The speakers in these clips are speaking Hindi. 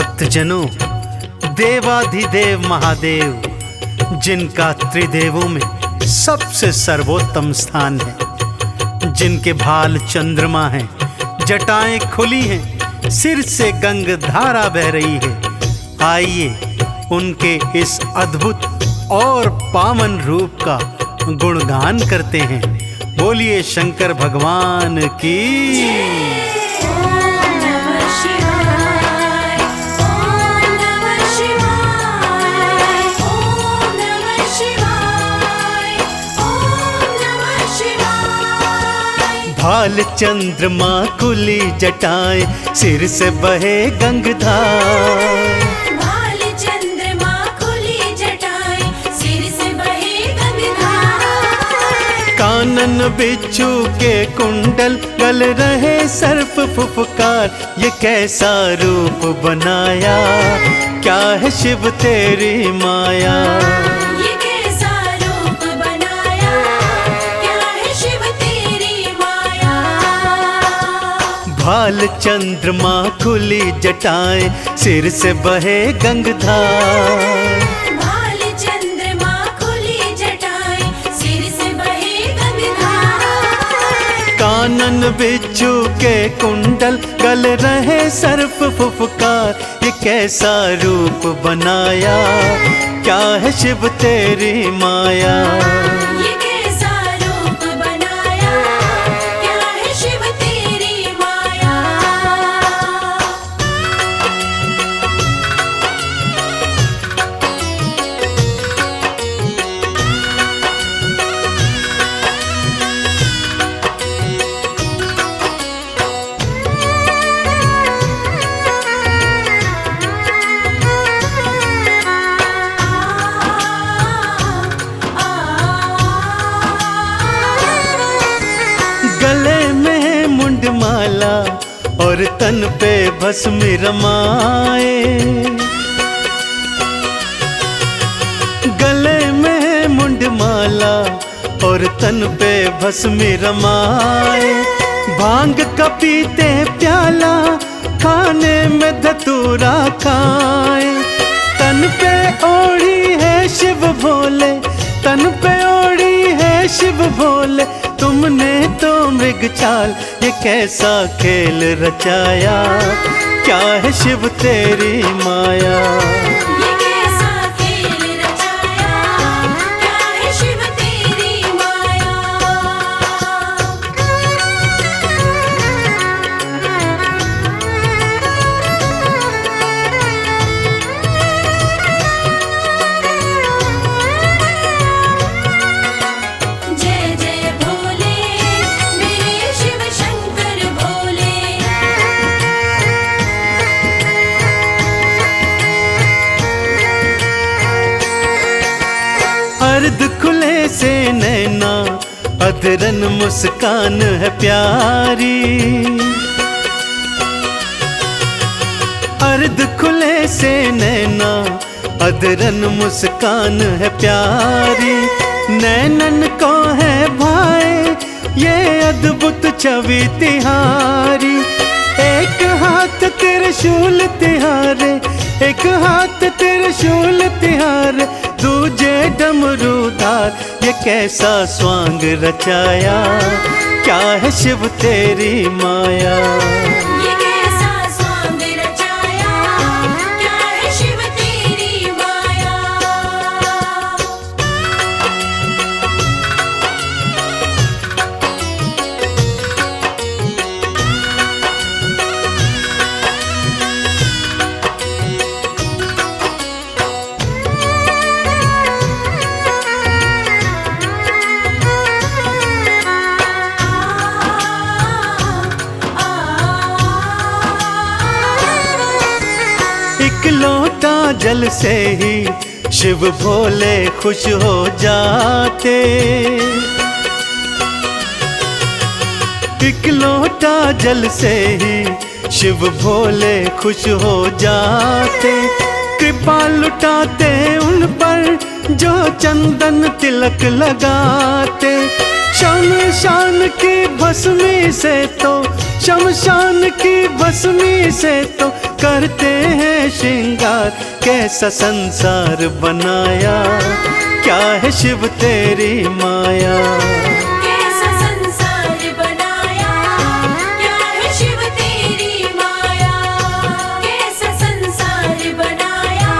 भक्तजनों, देवाधिदेव महादेव जिनका त्रिदेवों में सबसे सर्वोत्तम स्थान है, जिनके भाल चंद्रमा हैं, जटाएं खुली हैं, सिर से गंग धारा बह रही है। आइए उनके इस अद्भुत और पावन रूप का गुणगान करते हैं। बोलिए शंकर भगवान की। भाल चंद्रमा खुली जटाएं, सिर से बहे गंगधार। भाल चंद्रमा खुली जटाएं, सिर से बहे गंगधार। कानन बिच्छू के कुंडल, गल रहे सर्प फुफकार। ये कैसा रूप बनाया, क्या है शिव तेरी माया। भाल चंद्रमा खुली जटाएं, सिर से बहे गंगधार। भाल चंद्रमा खुली जटाएं, सिर से बहे गंगधार। कानन बिच्छू के कुंडल, गल रहे सर्प फुफकार। ये कैसा रूप बनाया, क्या है शिव तेरी माया। गले में मुंडमाला और तन पे भस्म रमाए। गले में मुंडमाला और तन पे भस्म रमाए। भांग का पीते प्याला, खाने में धतूरा खाए। तन पे ओढ़ी है शिव भोले, तन पे ओढ़ी है शिव भोले। तुमने तो मृग चाल, ये कैसा खेल रचाया। क्या है शिव तेरी माया। ये कैसा खेल रचाया, क्या है शिव तेरी माया। जय जय भोले मेरे शिव शंकर भोले। अर्ध खुले से नैना, अधरन मुस्कान है प्यारी। अर्ध खुले से नैना, अधरन मुस्कान है प्यारी। नैनन को है भाई ये अद्भुत छवि तिहारी। एक हाथ त्रिशूल तिहारे, एक हाथ त्रिशूल तिहारे। दूजे डमरूधार, ये कैसा स्वांग रचाया। क्या है शिव तेरी माया। ये कैसा स्वांग रचाया, क्या है शिव तेरी माया। एक लोटा जल से ही शिव भोले खुश हो जाते। एक लोटा जल से ही शिव भोले खुश हो जाते। कृपा लुटाते उन पर जो चंदन तिलक लगाते। शान शान की भस्मी से तो, शमशान की भस्मी से तो करते हैं श्रृंगार। कैसा संसार बनाया, क्या है शिव तेरी माया। कैसा संसार बनाया, क्या है शिव तेरी माया। कैसा संसार बनाया,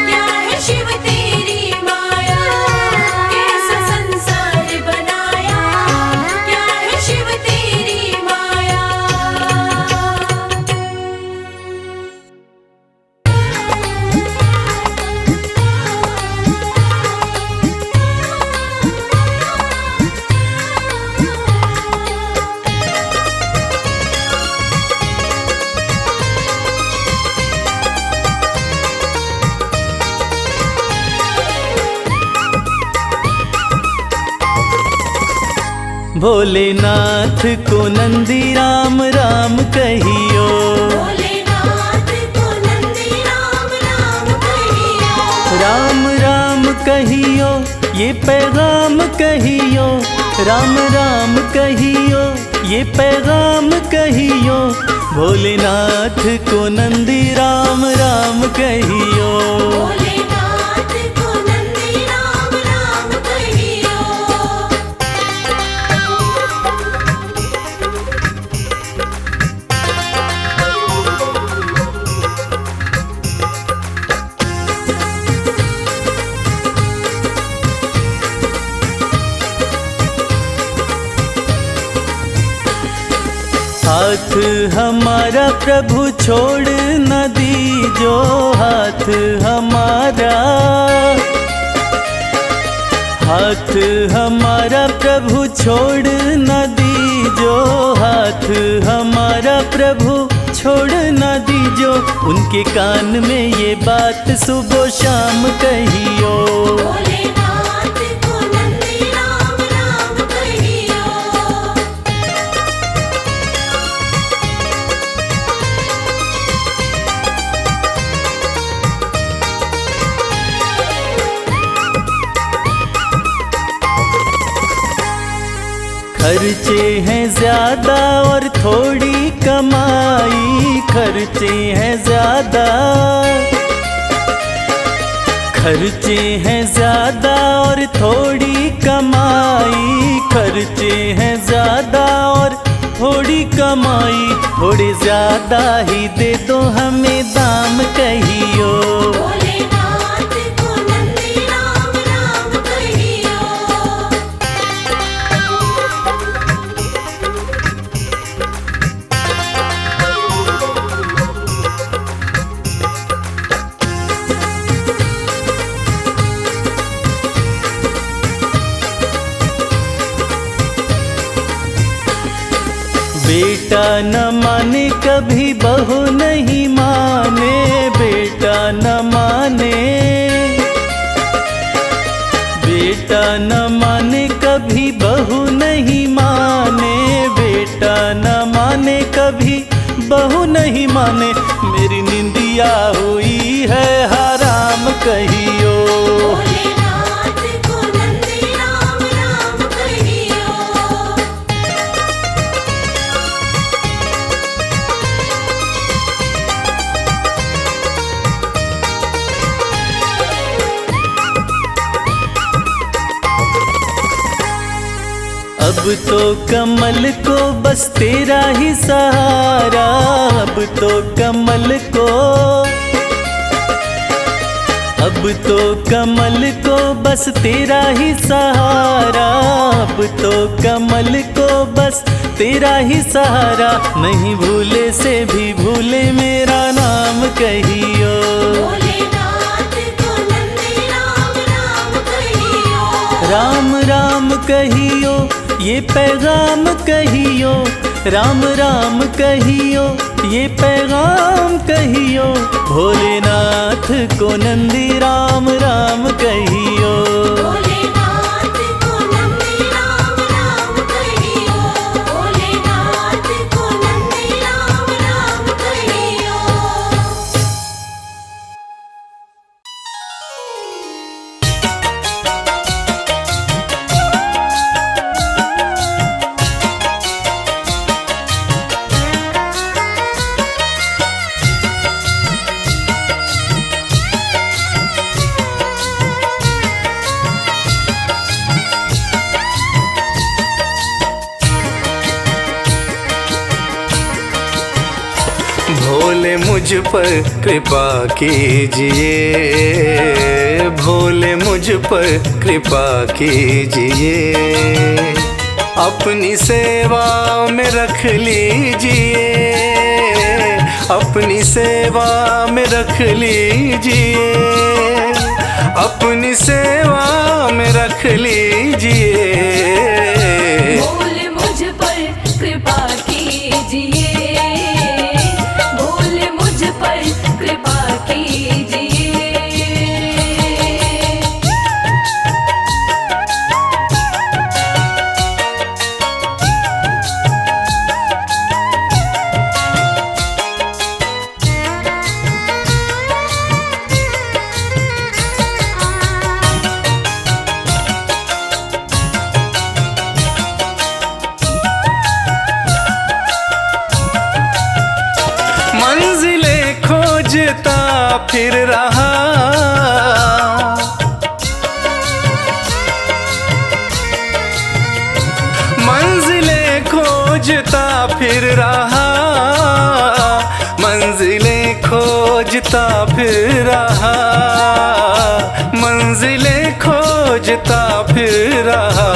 क्या है शिव तेरी माया। कैसा संसार बनाया, क्या है शिव तेरी माया। भोलेनाथ को नंदी राम राम कहियो। भोलेनाथ को नंदी राम राम कहियो। राम राम कहियो, ये पैगाम कहियो। राम राम कहियो, ये पैगाम कहियो। भोलेनाथ को नंदी राम राम कहियो। भोलेनाथ को नंदी राम राम कहियो। हाथ हमारा प्रभु छोड़ न दीजो। हाथ हमारा, हाथ हमारा प्रभु छोड़ न दीजो। हाथ हमारा प्रभु छोड़ न दीजो। उनके कान में ये बात सुबह शाम कहियो। भोलेनाथ को नंदी राम राम कहियो। खर्चे हैं ज्यादा और थोड़ी कमाई। खर्चे हैं ज्यादा, खर्चे हैं ज्यादा और थोड़ी कमाई। खर्चे हैं ज्यादा और थोड़ी कमाई। थोड़े ज्यादा ही दे दो हमें दाम कहियो। भोलेनाथ को नंदी राम राम कहियो। बेटा न माने कभी बहू नहीं माने। बेटा न माने, बेटा न माने कभी बहू नहीं माने। बेटा न माने कभी बहू नहीं माने। मेरी निंदिया हुई है हराम कहियो। भोलेनाथ को नंदी राम राम कहियो। अब तो कमल को बस तेरा ही सहारा। अब तो कमल को, अब तो कमल को बस तेरा ही सहारा। अब तो कमल को बस तेरा ही सहारा। नहीं भूले से भी भूले मेरा नाम कहियो। भोलेनाथ को नंदी राम राम कहियो। राम राम कहियो, ये पैगाम कहियो। राम राम कहियो, ये पैगाम कहियो। भोलेनाथ को नंदी राम राम कहियो। भोलेनाथ को नंदी राम राम कहियो। भोलेनाथ को नंदी राम राम कहियो। मुझ पर कृपा कीजिए, भोले मुझ पर कृपा कीजिए। अपनी सेवा में रख लीजिए, अपनी सेवा में रख लीजिए, अपनी सेवा में रख लीजिए। भोले मुझ पर कृपा कीजिए, भोले मुझ पर कृपा कीजिए। मंजिलें खोजता फिर रहा, मंजिलें खोजता फिर रहा, मंजिलें खोजता फिर रहा, मंजिलें खोजता फिर रहा।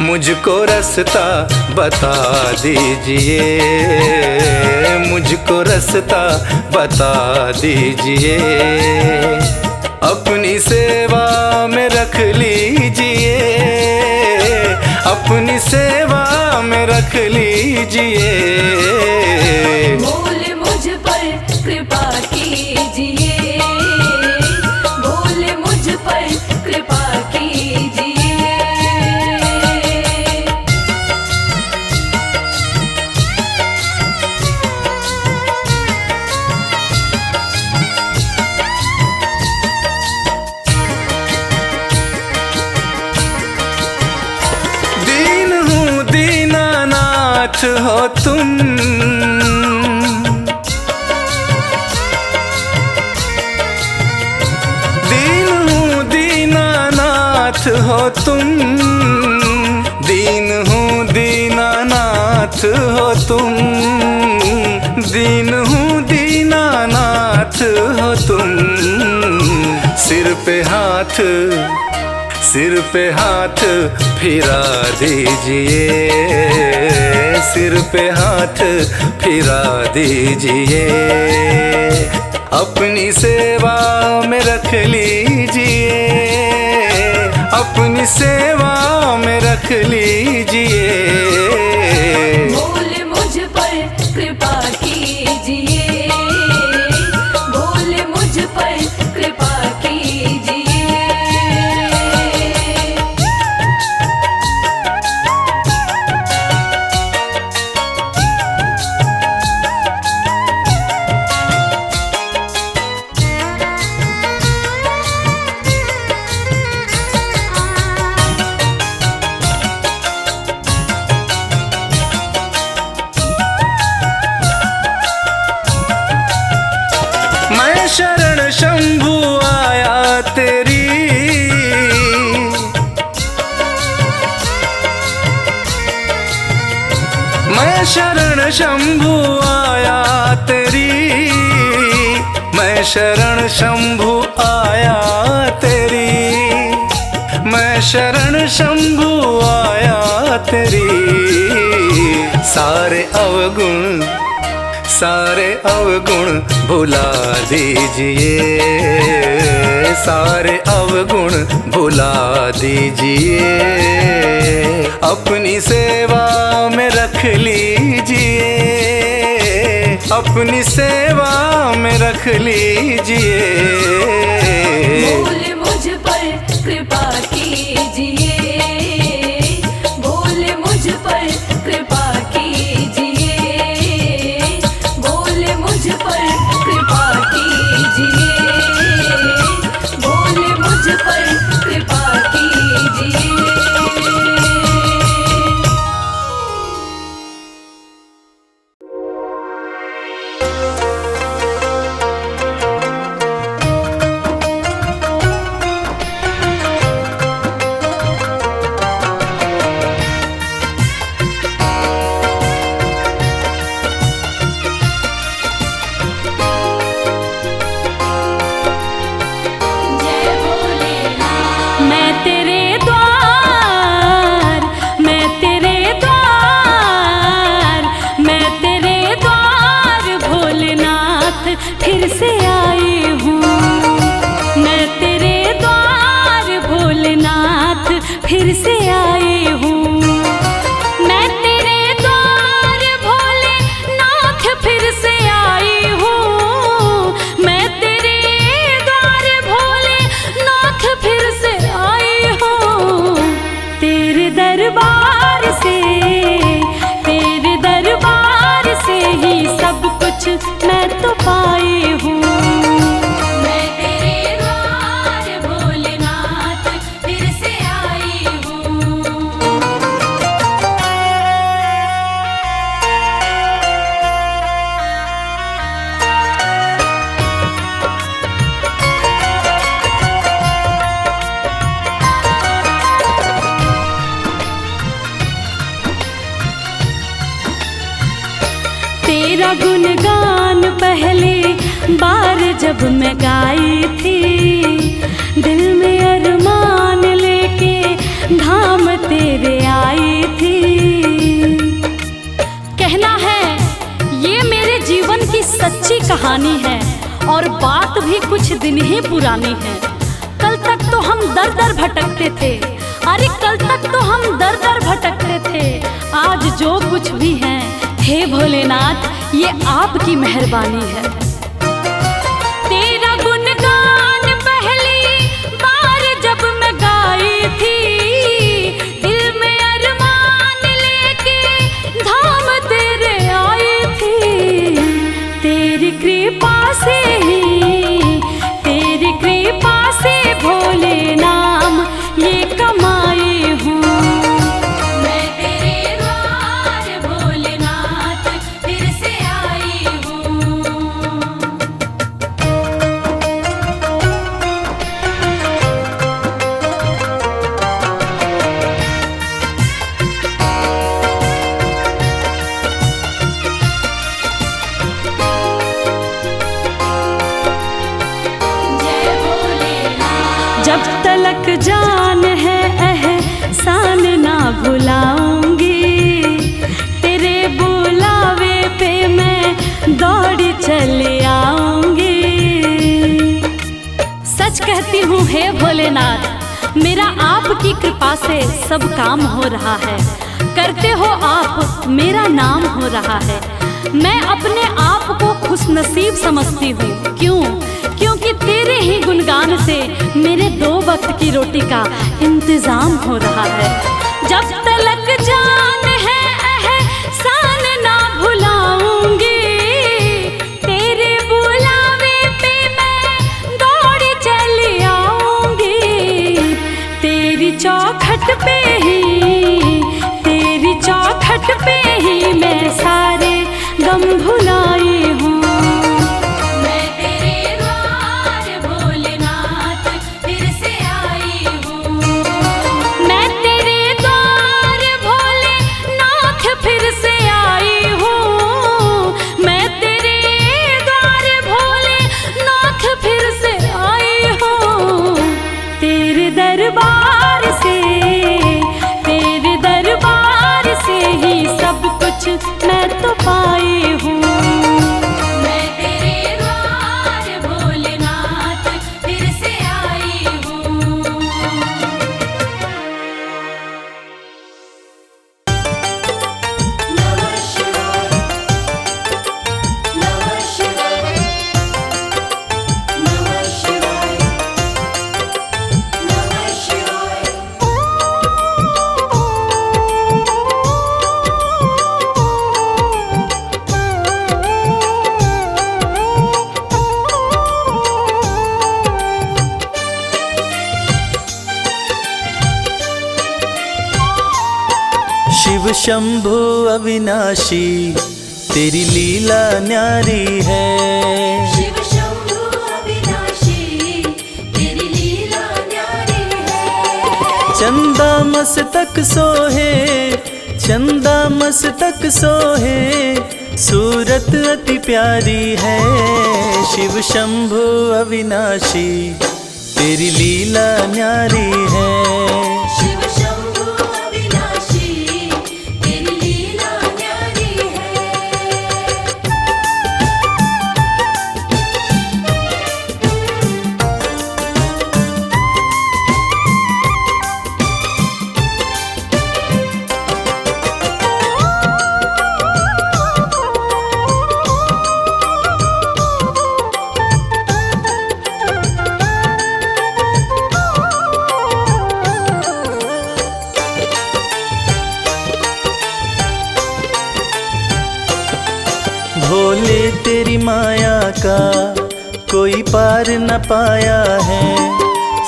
मुझको रास्ता बता दीजिए, मुझको रास्ता बता दीजिए। अपनी सेवा में रख लीजिए, अपनी सेवा में रख लीजिए। भोले मुझ पर कृपा कीजिए, भोले मुझ पर कृपा कीजिए। हो तुम, दीन हूँ दीनानाथ हो तुम, दीन हूँ दीनानाथ हो तुम, दीन हूँ दीनानाथ हो तुम। सिर पे हाथ फिरा दीजिए, सिर पे हाथ फिरा दीजिए। अपनी सेवा में रख लीजिए, अपनी सेवा में रख लीजिए। भोले मुझ पर कृपा कीजिए, भोले मुझ पर कृपा कीजिए। मैं शरण शंभु आया तेरी, मैं शरण शंभु आया तेरी, मैं शरण शंभु आया तेरी, मैं शरण शंभु आया तेरी। सारे अवगुण भुला दीजिए, सारे अवगुण भुला दीजिए। अपनी सेवा में रख लीजिए, अपनी सेवा में रख लीजिए। भोले मुझ पर कृपा कीजिए, भोले मुझ पर कृपा कीजिए, भोले मुझ पर कृपा कीजिए, भोले मुझ पर कृपा कीजिए। फिर से आई हूँ। मैं तेरे द्वार भोलेनाथ फिर से आई हूँ। मैं तेरे द्वार भोलेनाथ फिर से आई हूँ। तेरे दरबार से ही सब कुछ मैं तो पाई हूँ। मैं तेरे द्वार भोलेनाथ फिर से आई हूँ। तेरा गुणगान पहले बार जब मैं गाई थी, दिल में अरमान लेके धाम तेरे आई थी। कहना है ये मेरे जीवन की सच्ची कहानी है और बात भी कुछ दिन ही पुरानी है। कल तक तो हम दर दर भटकते थे, अरे कल तक तो हम दर दर भटकते थे। आज जो कुछ भी है हे भोलेनाथ ये आपकी मेहरबानी है। तेरा गुणगान पहली बार जब मैं गाई थी, दिल में अरमान लेके धाम तेरे आई थी। तेरी कृपा से ही, तेरी कृपा से भोले नाम ये कमाई हूँ। मैं तेरे द्वार भोलेनाथ फिर से आई हूँ। जय भोलेनाथ। जब तलक जान है एहसान ना भुलाऊंगी, तेरे बुलावे पे मैं दौड़ी चली आऊंगी। सच कहती हूँ हे भोलेनाथ मेरा आपकी कृपा से सब काम हो रहा है। करते हो आप मेरा नाम हो रहा है। मैं अपने आप को खुशनसीब समझती हूँ। क्यों? क्योंकि तेरे ही गुणगान से मेरे 2 वक्त की रोटी का इंतजाम हो रहा है। जब तलक जान है एहसान ना भुलाऊंगी, तेरे बुलावे पे मैं दौड़ी चली आऊंगी। तेरी चौखट पे ही, तेरी चौखट पे ही मैं सारे गम भुलाई हूँ। मैं तेरे द्वार भोलेनाथ फिर से आई हूँ। मैं तेरे द्वार भोलेनाथ फिर से आई हूँ। मैं तेरे द्वार भोलेनाथ फिर से आई हूँ। तेरे दरबार से, तेरे दरबार से ही सब कुछ मैं तो पाई हूँ। मैं तेरे द्वार भोलेनाथ फिर से आई हूँ। नमः शिवाय, नमः शिवाय, नमः शिवाय, नमः शिवाय। शिव शंभु अविनाशी तेरी लीला न्यारी है। शिव शंभु अविनाशी तेरी लीला न्यारी है। चंदा मस्तक सोहे, चंदा मस्तक सोहे, सूरत अति प्यारी है। शिव शंभु अविनाशी तेरी लीला न्यारी है। शिव शंभु अविनाशी तेरी लीला न्यारी है। का कोई पार न पाया है।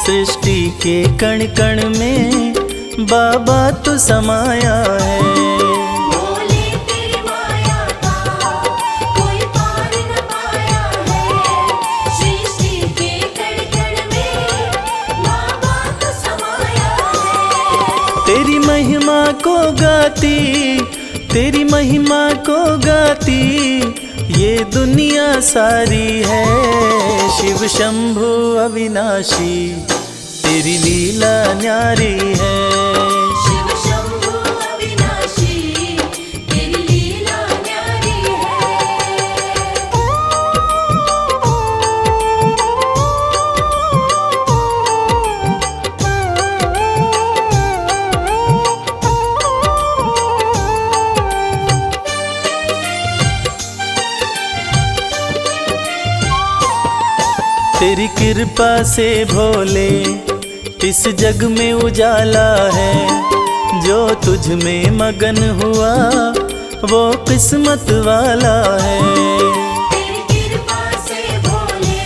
सृष्टि के कण कण में बाबा तू समाया है। बोले तेरी माया का कोई पार न पाया है। सृष्टि के कण कण में बाबा तू समाया है। तेरी महिमा को गाती, तेरी महिमा को गाती ये दुनिया सारी है। शिव शंभु अविनाशी तेरी लीला न्यारी है। शिव शंभु अविनाशी तेरी लीला न्यारी तेरी कृपा से भोले इस जग में उजाला है। जो तुझ में मगन हुआ वो किस्मत वाला है। तेरी कृपा से भोले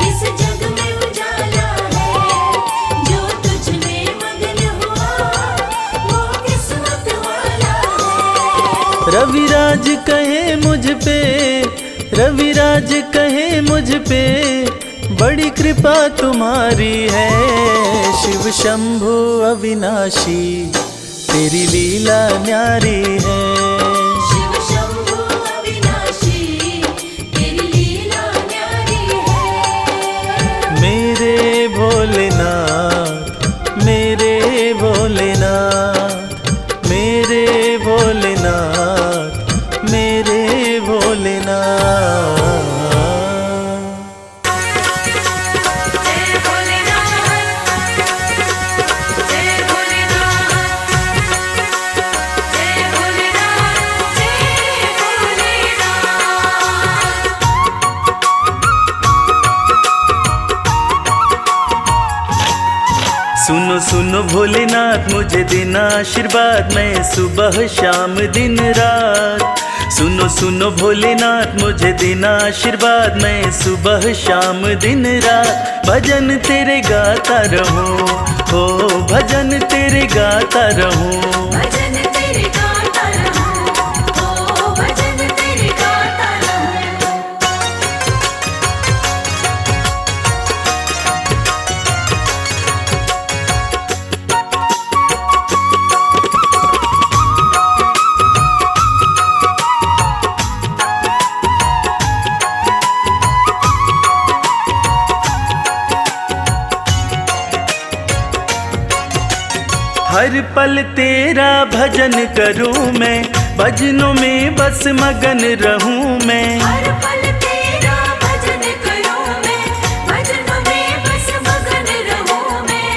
इस जग में उजाला है। जो तुझ में मगन हुआ वो किस्मत वाला है। रविराज कहे मुझ पे, रविराज कहे मुझ पे बड़ी कृपा तुम्हारी है। शिव शंभु अविनाशी तेरी लीला न्यारी है। शिव शंभु अविनाशी तेरी लीला न्यारी है। मेरे भोलेनाथ, मेरे भोलेनाथ, मेरे भोलेनाथ, मेरे भोलेनाथ। जय भोलेनाथ जय भोलेनाथ जय भोलेनाथ जय भोलेनाथ। सुनो सुनो भोलेनाथ मुझे देना आशीर्वाद, मैं सुबह शाम दिन रात। सुनो सुनो भोलेनाथ मुझे देना आशीर्वाद, मैं सुबह शाम दिन रात भजन तेरे गाता रहूं। हो भजन तेरे गाता रहूं। भजन तेरे गाता रहूं। ओ भजन तेरे गाता रहूं। हर पल तेरा भजन करूं मैं, भजनों में बस मगन रहूं मैं। हर पल तेरा भजन करूं मैं, भजनों में बस मगन रहूं मैं।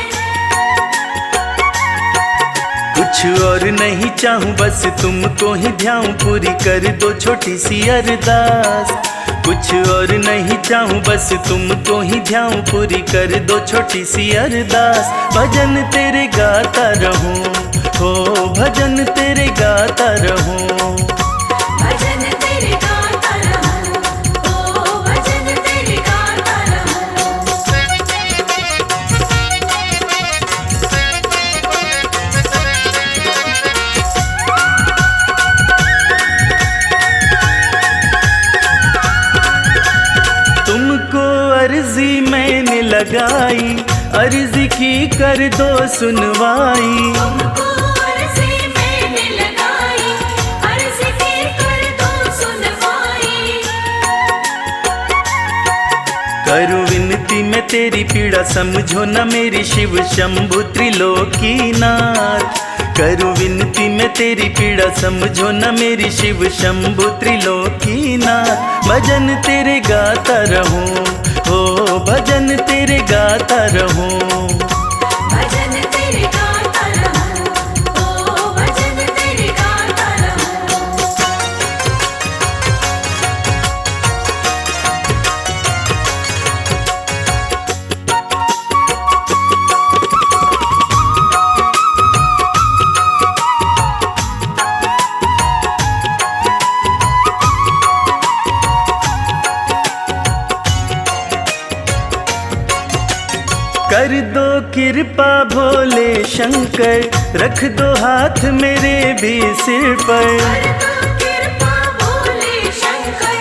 कुछ और नहीं चाहूं बस तुमको ही ध्याऊं, पूरी कर दो छोटी सी अरदास। कुछ और नहीं चाहूं बस तुमको ही ध्याऊं, पूरी कर दो छोटी सी अरदास। भजन तेरे गाता रहूं। हो भजन तेरे गाता रहूं। भजन तेरे गाता रहूं। ओ भजन तेरे गाता रहूं। तुमको अर्जी मैंने लगाई, अर्जी की कर दो सुनवाई। तुमको अर्जी मैंने लगाई, अर्जी की कर दो सुनवाई। करूं विनती मैं तेरी पीड़ा समझो न मेरी, शिव शंभु त्रिलोकीनाथ। करूं विनती मैं तेरी पीड़ा समझो न मेरी, शिव शंभु त्रिलोकीनाथ। भजन तेरे गाता रहूं। हो भजन तेरे गाता रहूं। भजन तेरे गाता रहूं। ओ भजन तेरे गाता रहूं। दो कृपा भोले शंकर, रख दो हाथ मेरे भी सिर पर। कर दो कृपा भोले शंकर,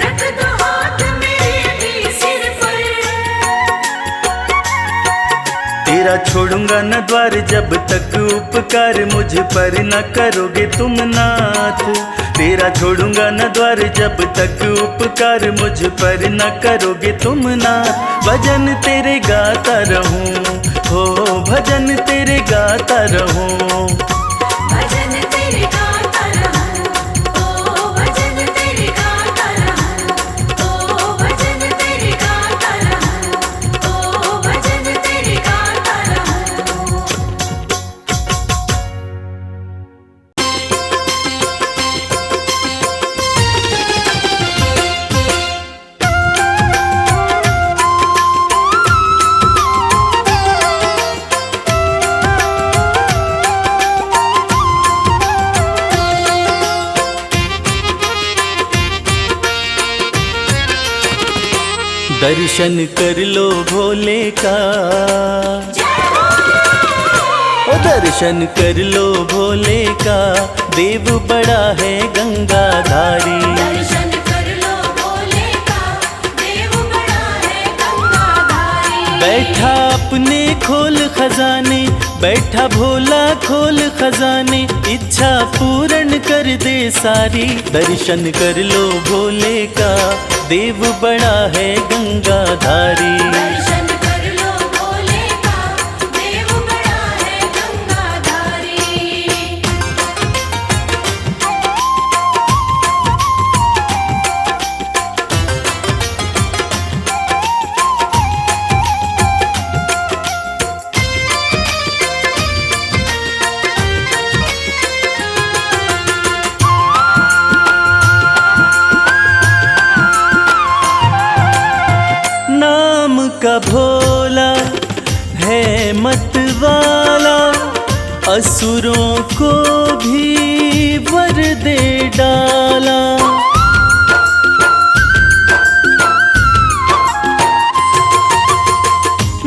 रख दो हाथ मेरे भी सिर पर। तेरा छोड़ूंगा न द्वार जब तक उपकार मुझ पर न करोगे तुम नाथ। तेरा छोड़ूंगा न द्वार जब तक उपकार मुझ पर न करोगे तुम नाथ। भजन तेरे गाता रहूं, हो भजन तेरे गाता रहूं। भजन तेरे गाता रहूं, ओ भजन तेरे गाता रहूं, ओ भजन तेरे गाता रहूं, ओ भजन तेरे गाता रहूं। दर्शन कर लो भोले का, ओ दर्शन कर लो भोले का, देव बड़ा है गंगाधारी। दर्शन कर लो भोले का, देव बड़ा है गंगाधारी। बैठा अपने खोल खजाने, बैठा भोला खोल खजाने, इच्छा पूर्ण कर दे सारी। दर्शन कर लो भोले का, देव बड़ा है गंगाधारी। दर्शन कर लो भोले का, देव बड़ा है गंगाधारी। नाम का भोला है मत वाला, असुरों को भी वर दे डाला।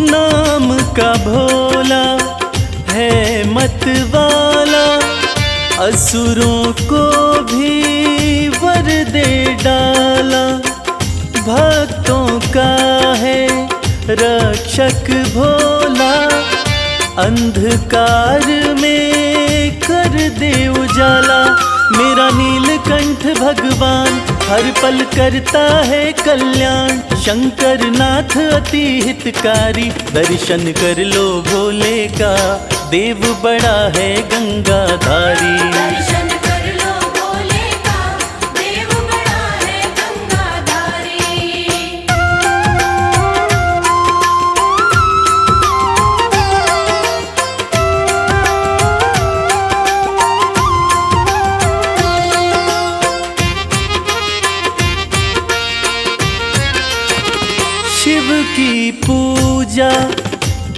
नाम का भोला है मत वाला, असुरों को भी वर दे डाला। भक्तों का है रक्षक भोला, अंधकार में कर दे उजाला। मेरा नीलकंठ भगवान हर पल करता है कल्याण, शंकर नाथ अति हितकारी। दर्शन कर लो भोले का, देव बड़ा है गंगाधारी। दर्शन कर लो भोले का, देव बड़ा है गंगाधारी। शिव की पूजा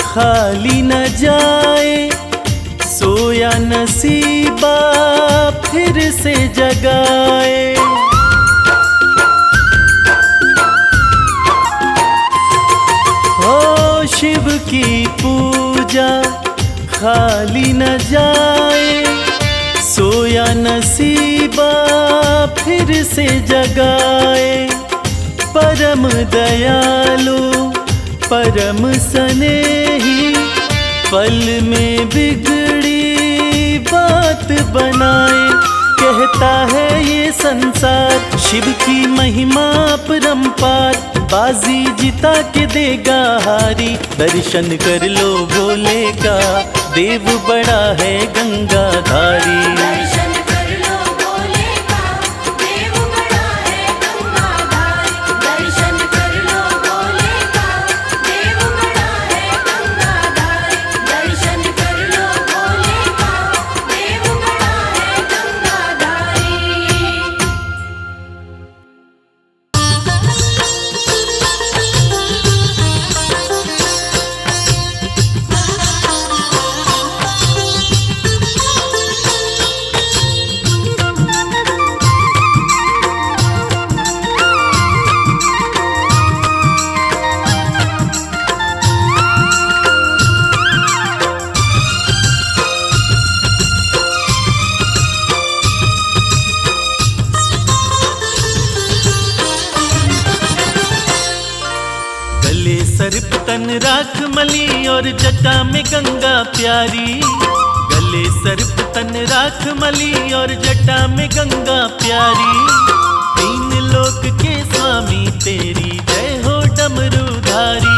खाली न जाए, सोया नसीबा फिर से जगाए। हो शिव की पूजा खाली न जाए, सोया नसीबा फिर से जगाए। परम दयालु परम स्नेही, पल में बिगड़ी बात बनाए। कहता है ये संसार शिव की महिमा परम्पार, बाजी जिता के देगा हारी। दर्शन कर लो भोले का, देव बड़ा है गंगाधारी। दर्शन कर लो भोले का, देव बड़ा है गंगाधारी। दर्शन कर लो भोले का, देव बड़ा है गंगाधारी। दर्शन कर लो भोले का, देव बड़ा है गंगाधारी। और जटा में गंगा प्यारी, गले सर्प तन राख मली और जटा में गंगा प्यारी। तीन लोक के स्वामी तेरी जय हो डमरूधारी।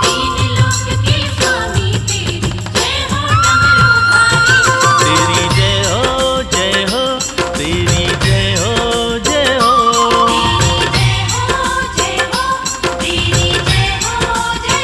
तीन लोक के स्वामी तेरी जय हो डमरूधारी। तेरी जय हो जय हो, तेरी जय हो जय हो। तेरी जय हो जय हो, तेरी जय हो जय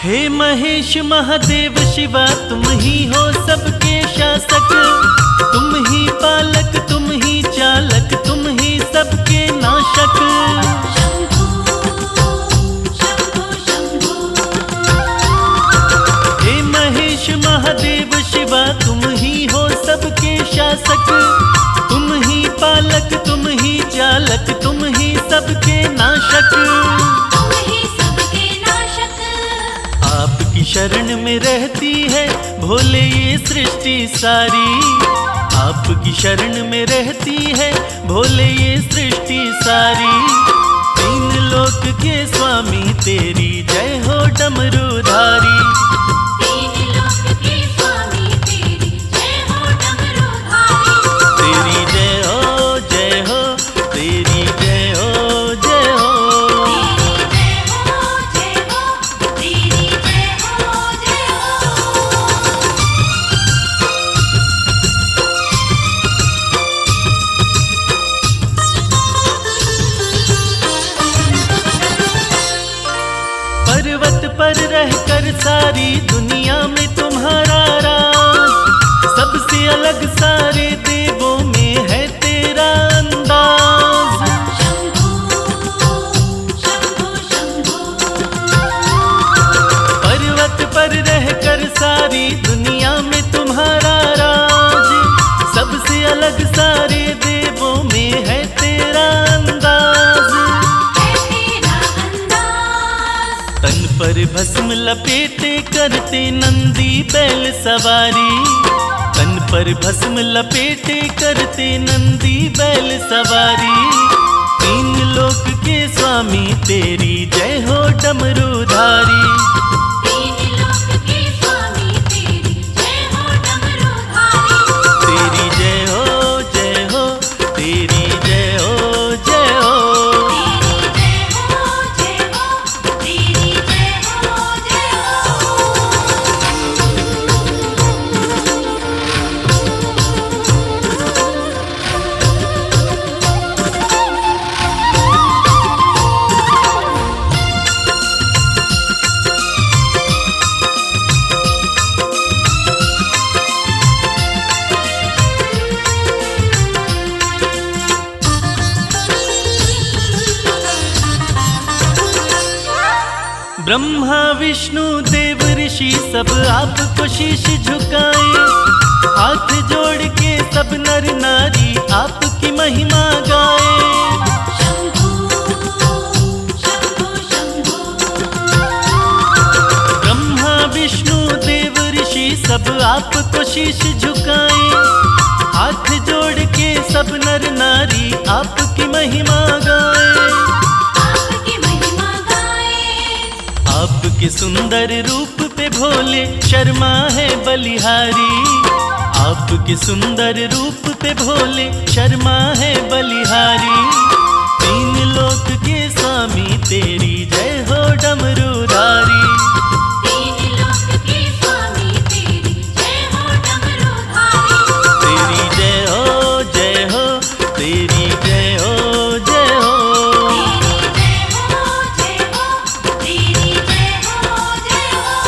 हे महेश महादेव शिवा, तुम ही हो सबके शासक, तुम ही पालक, तुम ही चालक, तुम ही सबके नाशक। शंभू शंभू शंभू। हे महेश महादेव शिवा, तुम ही हो सबके शासक, तुम ही पालक, तुम ही चालक, तुम ही सबके नाशक। तुम ही सबके नाशक। आपकी शरण में रहती है भोले ये सृष्टि सारी, आपकी शरण में रहती है भोले ये सृष्टि सारी। तीन लोक के स्वामी तेरी जय हो डमरूधारी। तीन लोक के स्वामी तेरी जय हो डमरूधारी। तेरी जय हो जय हो, तेरी जय हो जय हो। तेरी जय हो जय हो, तेरी जय हो जय हो। पर्वत पर रहकर सारी दुनिया में तुम्हारा राज, सबसे अलग सारे देवों में है तेरा अंदाज। शंभू शंभू शंभू। पर्वत पर रहकर सारी दुनिया में तुम्हारा राज, सबसे अलग सारे देवों में है तेरा अंदाज। है तेरा अंदाज। तन पर भस्म लपेटे करते नंदी बैल सवारी, तन पर भस्म लपेटे करते नंदी बैल सवारी। तीन लोक के स्वामी तेरी जय हो डमरूधारी। तीन लोक के स्वामी तेरी जय हो डमरूधारी। तेरी जय हो जय हो, तेरी जय हो जय हो। तेरी जय हो जय हो, तेरी जय हो जय ब्रह्मा विष्णु देव ऋषि सब आपको शीश झुकाए, हाथ जोड़ के सब नर नारी आपकी महिमा गाए। शंभू शंभू शंभू। ब्रह्मा विष्णु देव ऋषि सब आपको शीश झुकाए, हाथ जोड़ के सब नर नारी आपकी महिमा गाए। आपकी महिमा गाए। आपके सुंदर रूप पे भोले शर्मा है बलिहारी, आपके सुंदर रूप पे भोले शर्मा है बलिहारी। तीन लोक के स्वामी तेरी जय हो डमरूधारी। तीन लोक के स्वामी तेरी जय हो डमरूधारी। तेरी जय हो जय हो, तेरी जय हो जय हो। तेरी जय हो जय हो, तेरी जय हो जय हो।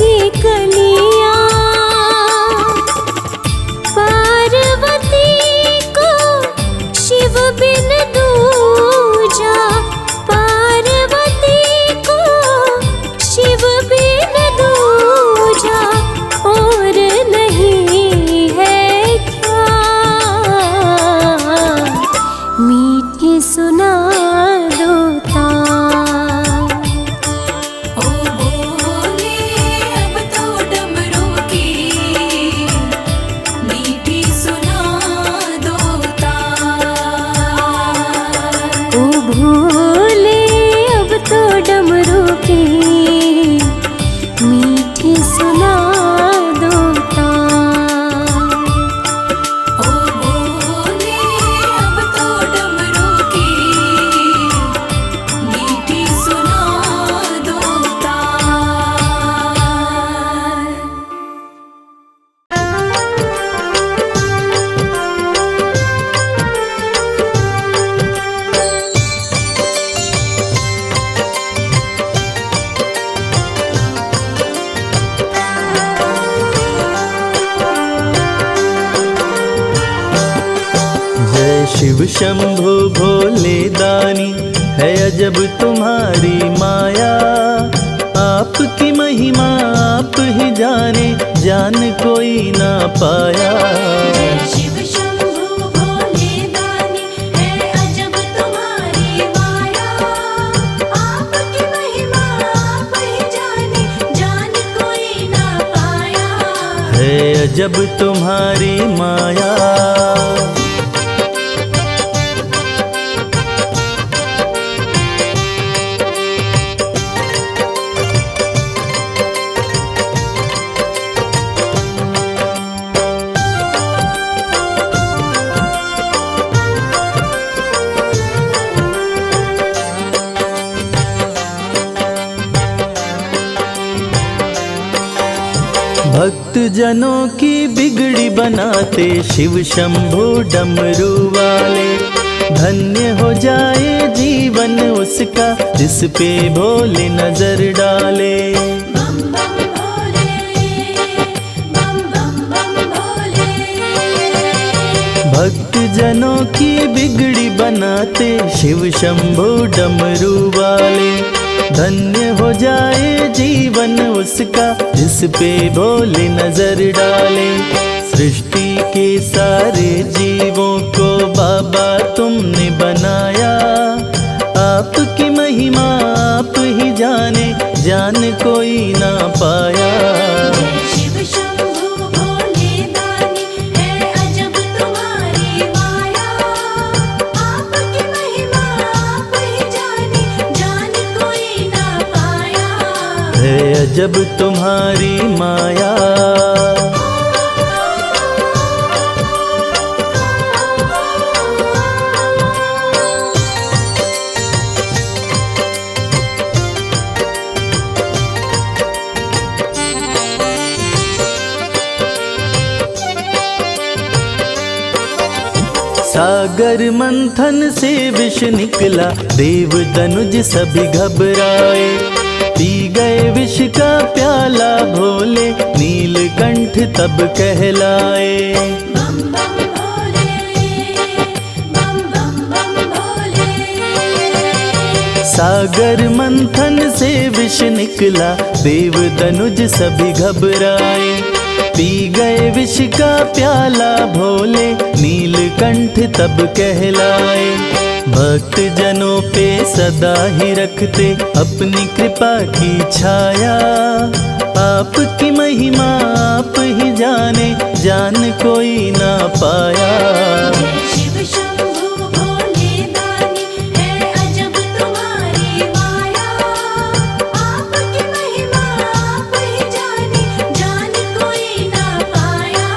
की कलियां, पार्वती को शिव बिन दूजा, पार्वती को शिव बिन दूजा, और नहीं है क्या मीठी सुना दो तार। ओ बोले अब तो डमरू की मीठी सुना दो तार। ओ भोले अब तो डमरू की मीठी सुना दो तार। ओ बोले अब तो डमरू की मीठी सुना दो तार। जय शिव शंभु भोले दानी, है अजब तुम्हारी माया। आपकी महिमा आप ही जाने, जान कोई ना पाया। शिव शंभु भोले दानी, है अजब तुम्हारी माया। आपकी महिमा आप ही जाने, जान कोई ना पाया। है अजब तुम्हारी माया। भक्त जनों की बिगड़ी बनाते शिव शंभु डमरू वाले। धन्य हो जाए जीवन उसका, जिस पे भोले नजर डाले। बम बम भोले, बम बम बम भोले। भक्त जनों की बिगड़ी बनाते शिव शंभु डमरू वाले। धन्य हो जाए जीवन उसका, जिस पे भोले नजर डाले। सृष्टि के सारे जीवों को बाबा तुमने बनाया। आपकी महिमा आप ही जाने, जान कोई ना पाया। शिव शंभु भोले दानी, है अजब तुम्हारी माया। आपकी महिमा आप ही जाने, जान कोई ना पाया। है अजब तुम्हारी माया। सागर मंथन से विष निकला, देव दनुज सभी घबराए। पी गए विष का प्याला भोले, नीलकंठ तब कहलाए। बम बम भोले, बम बम बम भोले। सागर मंथन से विष निकला, देव दनुज सभी घबराए। पी गए विष का प्याला भोले, नीलकंठ तब कहलाए। भक्त जनों पे सदा ही रखते अपनी कृपा की छाया। आपकी महिमा आप ही जाने, जान कोई ना पाया। शिव शंभु भोले दानी, है अजब तुम्हारी माया। आपकी महिमा आप ही जाने, जान कोई ना पाया।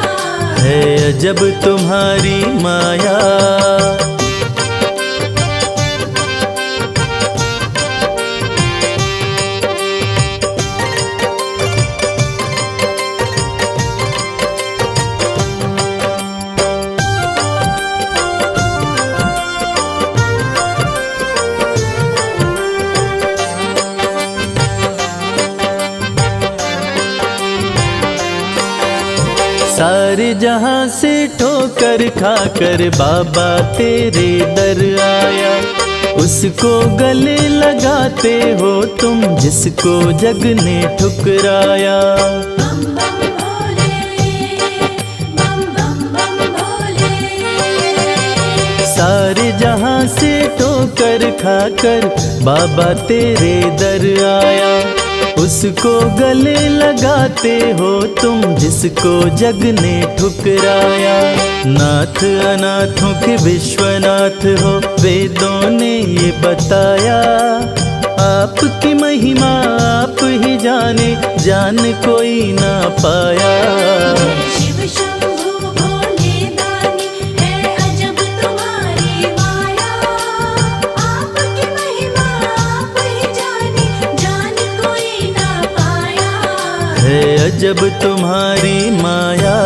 है अजब तुम्हारी माया। सारे जहां से ठोकर खाकर बाबा तेरे दर आया। उसको गले लगाते हो तुम जिसको जग ने ठुकराया। बम बम भोले, बम बम बम भोले। सारे जहां से ठोकर खाकर बाबा तेरे दर आया। उसको गले लगाते हो तुम जिसको जग ने ठुकराया। नाथ अनाथों के विश्वनाथ हो वेदों ने ये बताया। आपकी महिमा आप ही जाने, जान कोई ना पाया। शिव शंभु भोले दानी है अजब तुम्हारी माया। आपकी महिमा आप ही जाने, जान कोई ना पाया। है अजब तुम्हारी माया।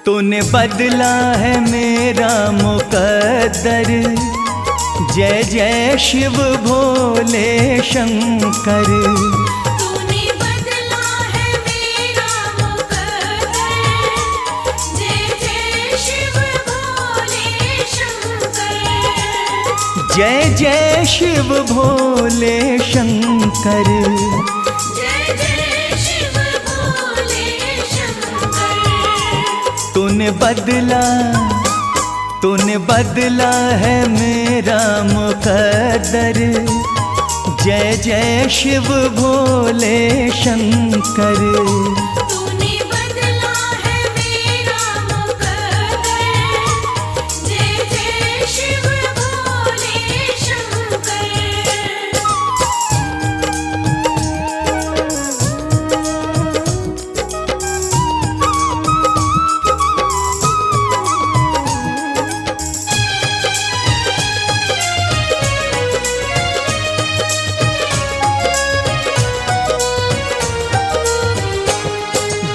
तूने बदला है मेरा मुकद्दर। जय जय शिव भोले शंकर। तूने बदला है मेरा मुकद्दर। जय जय शिव भोले शंकर। जय जय शिव भोले शंकर। जय जय शिव भोले शंकर। तूने बदला है मेरा मुकद्दर। जय जय शिव भोले शंकर। तूने बदला है मेरा मुकद्दर। जय जय शिव भोले शंकर।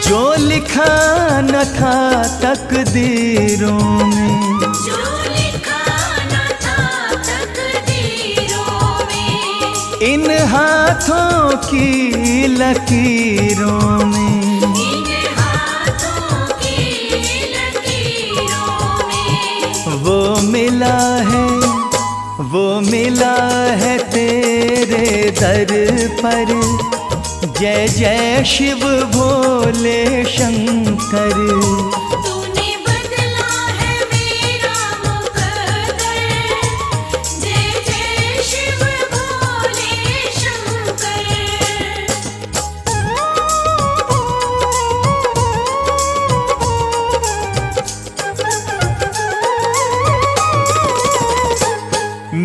जो लिखा न था तकदीरों में, जो लिखा न था तकदीरों में। इन हाथों की लकीरों में। इन हाथों की लकीरों में। वो मिला है तेरे दर पर। जय जय शिव भोले शंकर। तूने बदला है मेरा मुकद्दर। जय जय शिव भोले शंकर।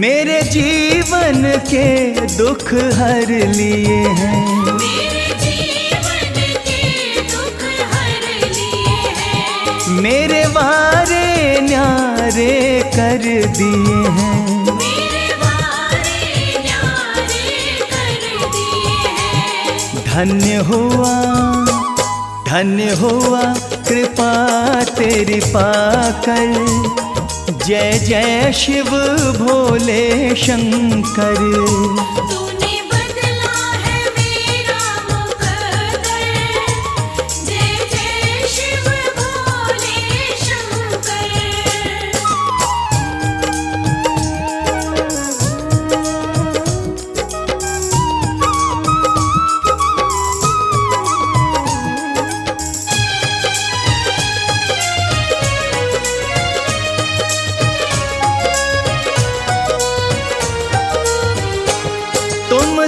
मेरे जीवन के दुख हर लिए हैं। मेरे जीवन के दुख हर लिए हैं। मेरे वारे न्यारे कर दिए हैं। मेरे वारे न्यारे कर दिए हैं। धन्य हुआ कृपा तेरी पाकर। जय जय शिव भोले शंकर। तूने बदला है मेरा मुकद्दर। जय जय शिव भोले शंकर।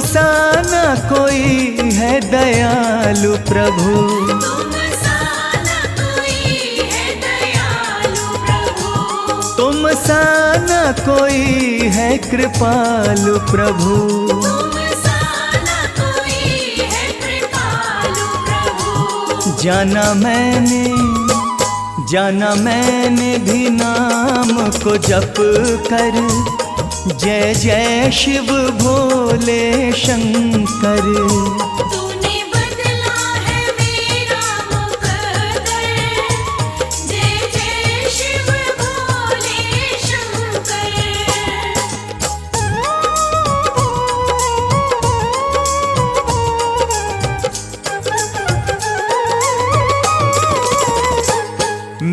सा न कोई है दयालु प्रभु। तुम सा न कोई है दयालु प्रभु। तुम सा न कोई है कृपालु प्रभु। तुम सा न कोई है कृपालु प्रभु। जाना मैंने भी नाम को जप कर। जय जय शिव भोले शंकर। तूने बदला है मेरा मुकद्दर, जय जय शिव भोले शंकर।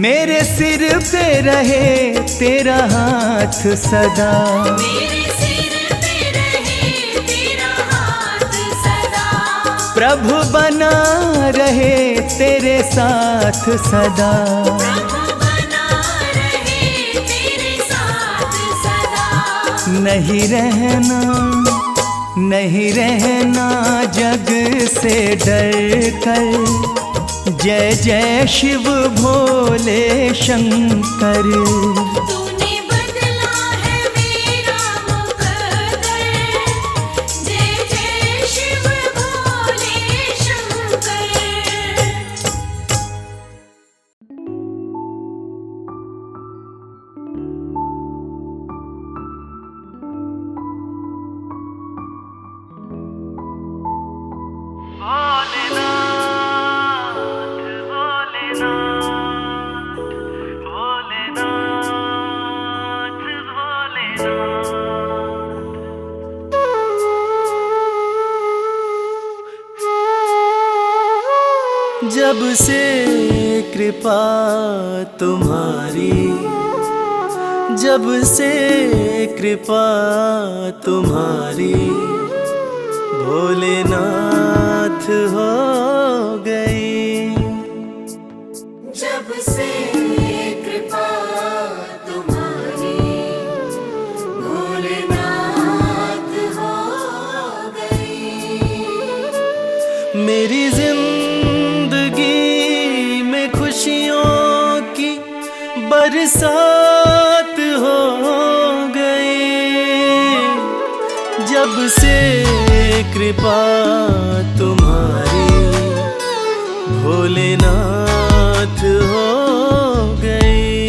मेरे सिर पे रहे तेरा हाथ सदा, मेरे सिर पे रहे तेरा हाथ सदा, प्रभु बना रहे तेरे साथ सदा। प्रभु बना रहे तेरे साथ सदा। नहीं रहना जग से डर कर, जय जय शिव भोले शंकर। तूने बदला है मेरा मुकद्दर, जय जय शिव भोले शंकर। जब से कृपा तुम्हारी, जब से कृपा तुम्हारी, भोलेनाथ हो गई। जब से कृपा तुम्हारी, भोलेनाथ हो गई। मेरी जिंदगी में खुशियों की बरसात हो गई। जब से कृपा तुम्हारी, भोलेनाथ हो गई।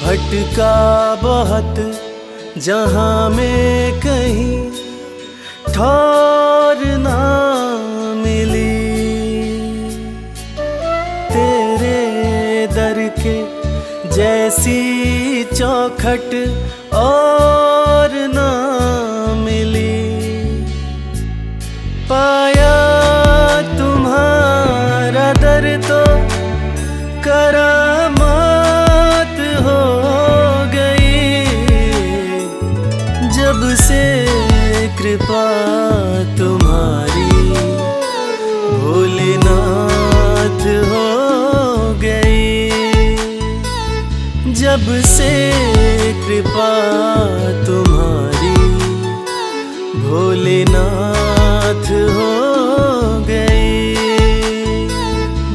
भटका बहुत जहाँ में कहीं ठौर ना मिली, तेरे दर के जैसी चौखट और ना मिली। पाया तुम्हारा दर तो करामात हो गई। जब से कृपा तुम्हारी, भोलेनाथ हो गई। जब से कृपा तुम्हारी, भोलेनाथ हो गई।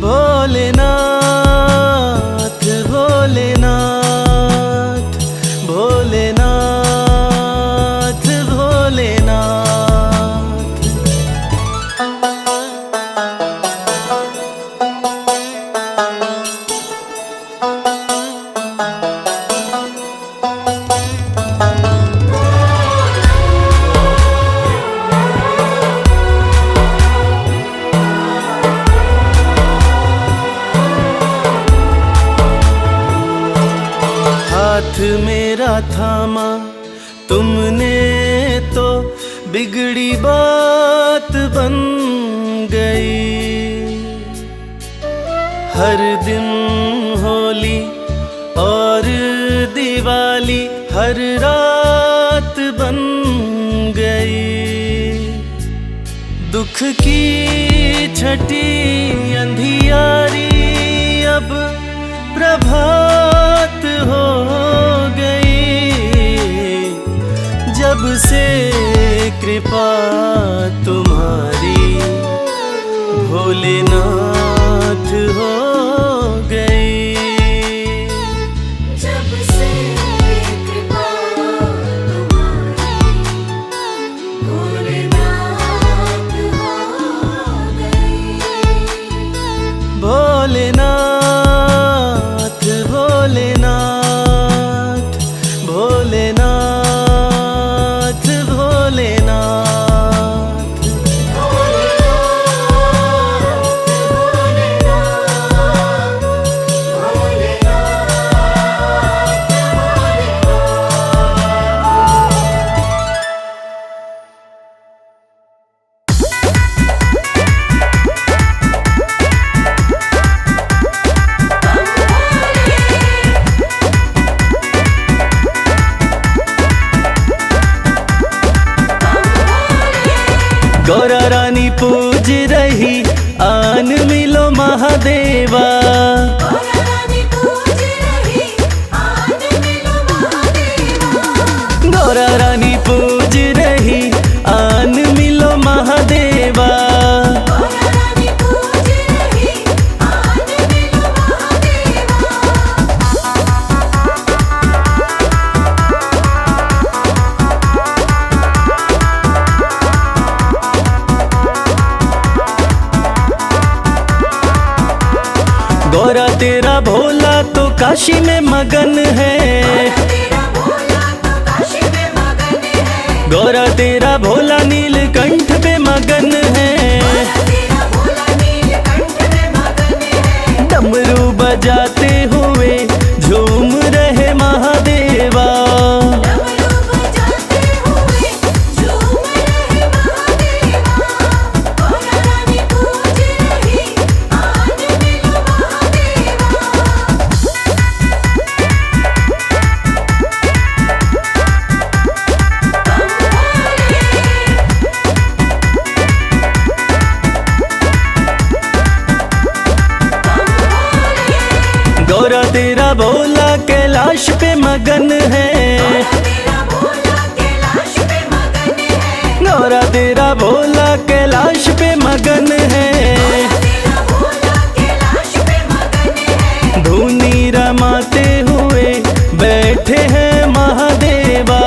भोलेनाथ भोलेनाथ भोलेनाथ भोलेनाथ। हाथ मेरा थामा तुमने तो बिगड़ी बात बन गई। हर दिन होली और दिवाली हर रात बन गई। दुख की छठी अंधियारी अब प्रभात हो गई जब से कृपा तुम्हारी भोलेनाथ हो गई। जब से कृपा तुम्हारी भोलेनाथ हो गई। भोलेनाथ भोलेनाथ भोलेनाथ भोलेनाथ गौरा रानी पूज रही आन मिलो महादेवा। गौरा रानी पूज रही आन मिलो महादेवा। गौरा तेरा भोला तो काशी में मगन है। गौरा तेरा भोला नीलकंठ पे मगन है। डमरू बजाते हुए झूम रहे महादेवा। गौरा तेरा भोला कैलाश पे मगन है। गौरा तेरा भोला कैलाश पे मगन है। धुनी रमाते हुए बैठे हैं महादेवा।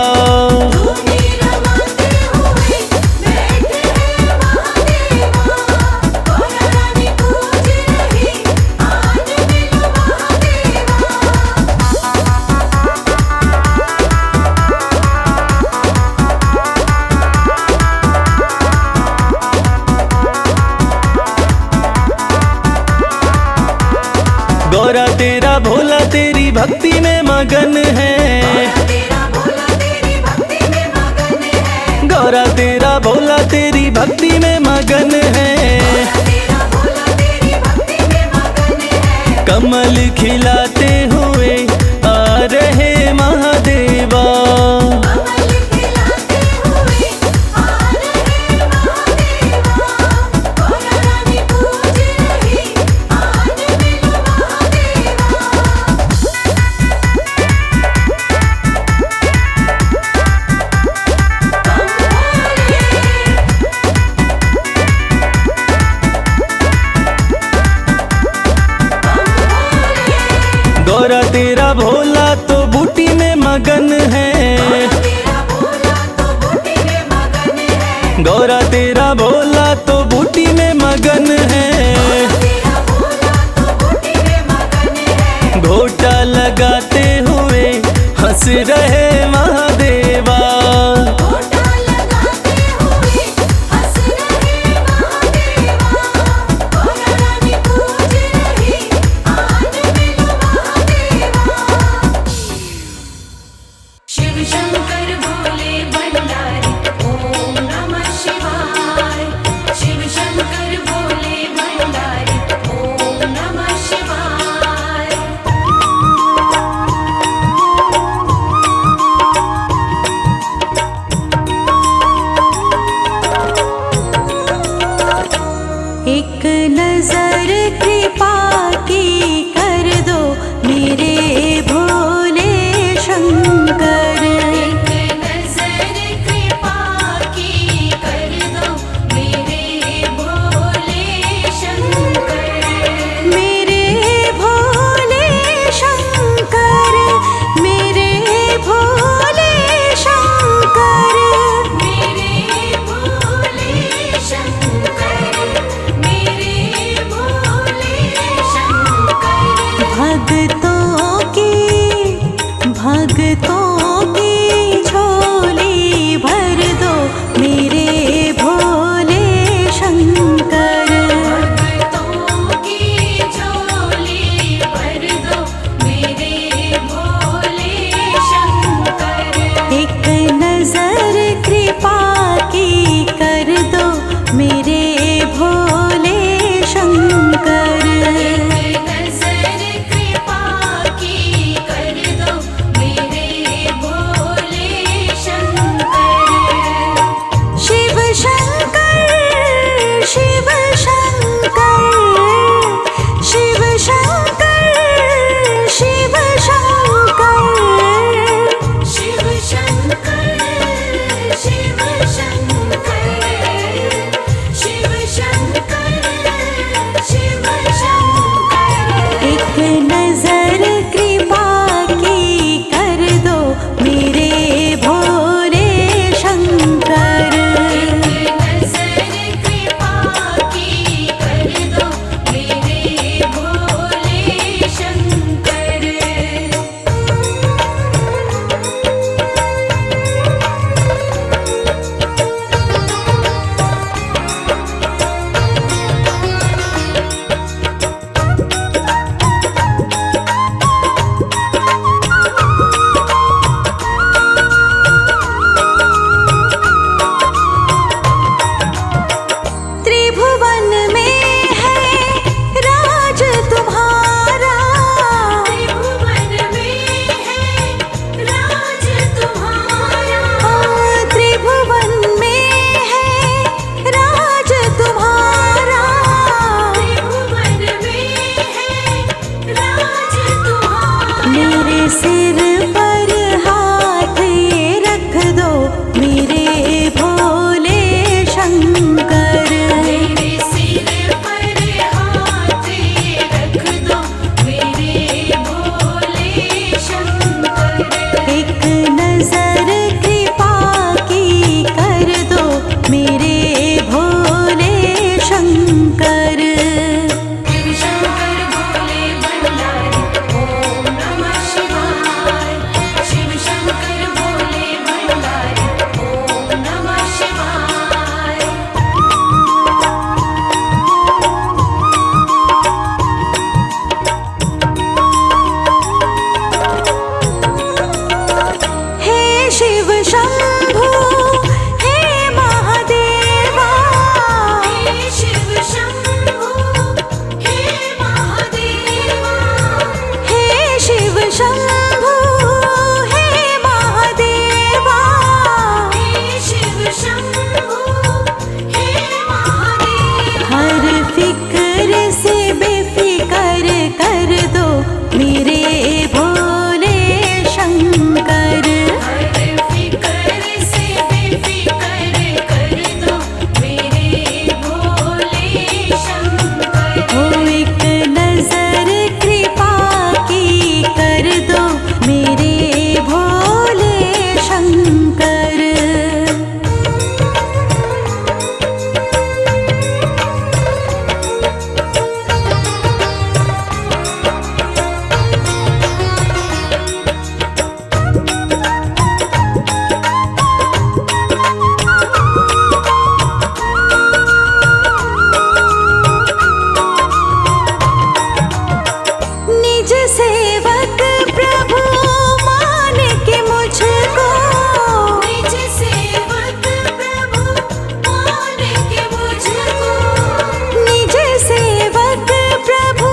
गौरा तेरा भोला तेरी भक्ति में मगन है। गौरा तेरा भोला तेरी भक्ति में मगन है। कमल खिलाते हुए आ रहे महादेवा। गौरा तेरा भोला तो बूटी में मगन है। गौरा तेरा भोला तो बूटी में मगन है। घोटा लगाते हुए हंस रहे महादेवा। शिव शंकर भोले भंडारी ओम नमः शिवाय। शिव शंकर भोले भंडारी ओम नमः शिवाय। सिर पर हाथ ये रख दो मेरे भोले शंकर। मेरे सिर पर हाथ ये रख दो मेरे भोले शंकर। एक नजर कृपा की कर दो मेरे भोले शंकर। शिव शंकर भोले भंडारी ओम नमः शिवाय। शिव शंकर भोले भंडारी ओम नमः शिवाय। हे शिव शंभु हे महादेवा। हे शिव शंभु हे महादेवा। हे शिव शंभु हे महादेवा। हे शिव शंभु हे महादेवा। हर फिक्र से बेफिक्र कर दो मेरे भोले शंकर। हर फिक्र से बेफिक्र कर दो मेरे भोले शंकर। हो एक नजर कृपा की कर दो मेरे भोले शंकर। निज सेवक प्रभु मान के मुझको। निज सेवक प्रभु मान के मुझको। निज सेवक प्रभु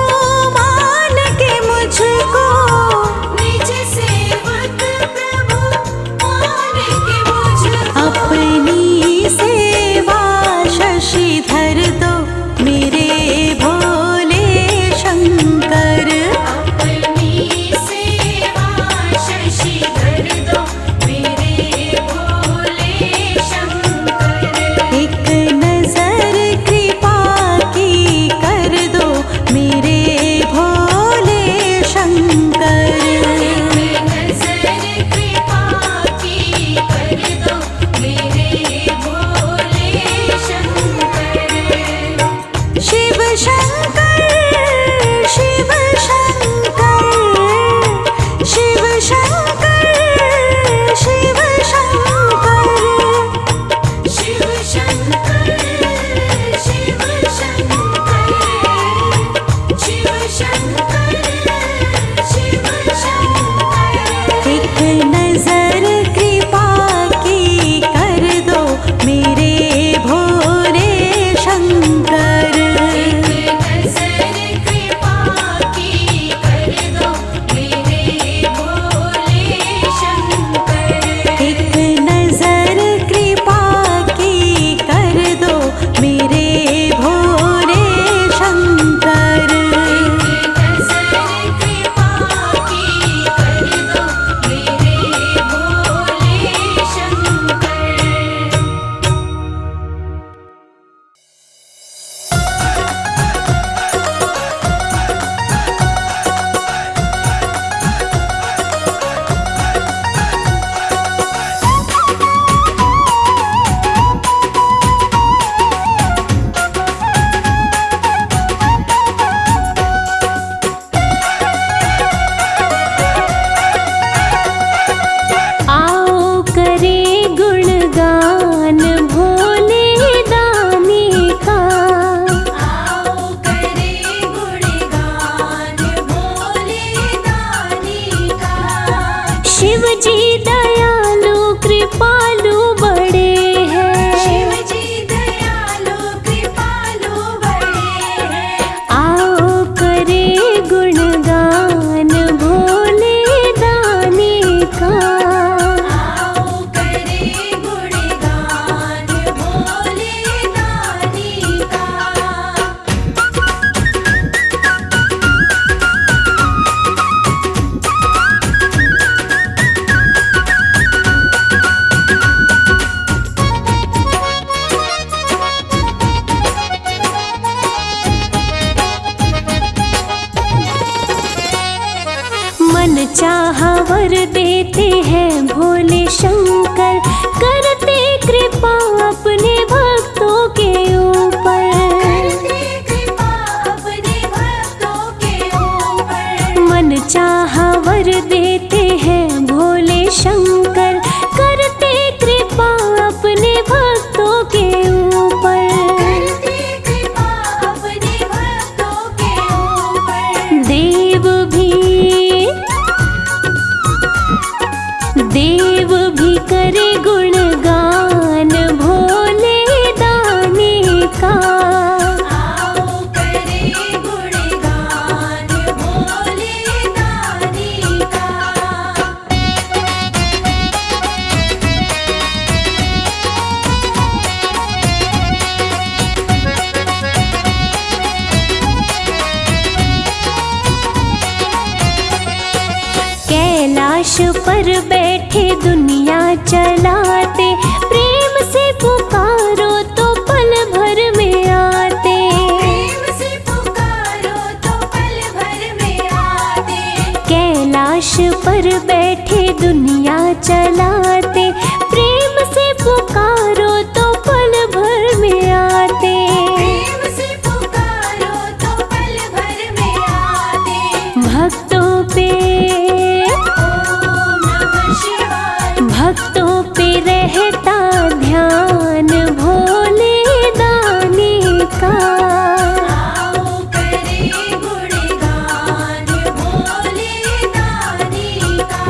मान के मुझको। निज सेवक प्रभु मान के मुझको। अपनी सेवा शशिधर दो मेरे भोले शंकर। अपनी सेवा शशिधर दो मेरे भोले शंकर। एक नजर कृपा की कर दो मेरे भोले शंकर। नजर कृपा की कर दो मेरे भोले शंकर। शिव शंकर शिव शंकर शिव शंकर शिव शंकर। शिव शंकर शिव शंकर। शिव शंकर शिव शंकर। एक नजर कृपा की कर दो मेरे भोले शंकर। नजर कृपा की कर दो मेरे भोले शंकर। एक नजर कृपा की कर दो मेरे भोले शंकर। नजर कृपा की कर दो मेरे भोले शंकर। आओ करे गुणगान भोले दानी का। आओ करे गुणगान भोले दानी का। शिव जी दयालु कृपालु बड़े हैं। शिव जी दयालु कृपालु बड़े हैं। आओ करे गुणगान भोले दानी का। आओ करे गुणगान भोले दानी का। मन चाहा वर देते हैं भोले शंकर, करते कृपा अपने भक्तों के ऊपर। करते कृपा अपने भक्तों के ऊपर। मन चाहा वर देते हैं भोले शंकर, करते कृपा अपने भक्तों के ऊपर। करते कृपा अपने भक्तों के ऊपर। देव भी करे गुणगान भोले दाने का। आओ करे गुणगान भोले दानी का। कैलाश पर बैठे दुनिया चलाते, प्रेम से पुकारो तो पल भर में आते। प्रेम से पुकारो तो पल भर में आते। कैलाश पर बैठे दुनिया चलाते, प्रेम से पुकारो तो पल भर में आते। प्रेम से पुकारो तो पल भर में आते। भक्तों पे ओम नमः शिवाय। भक्तों पे रहता ध्यान भोले दाने का। आओ करे गुणगान भोले दानी का।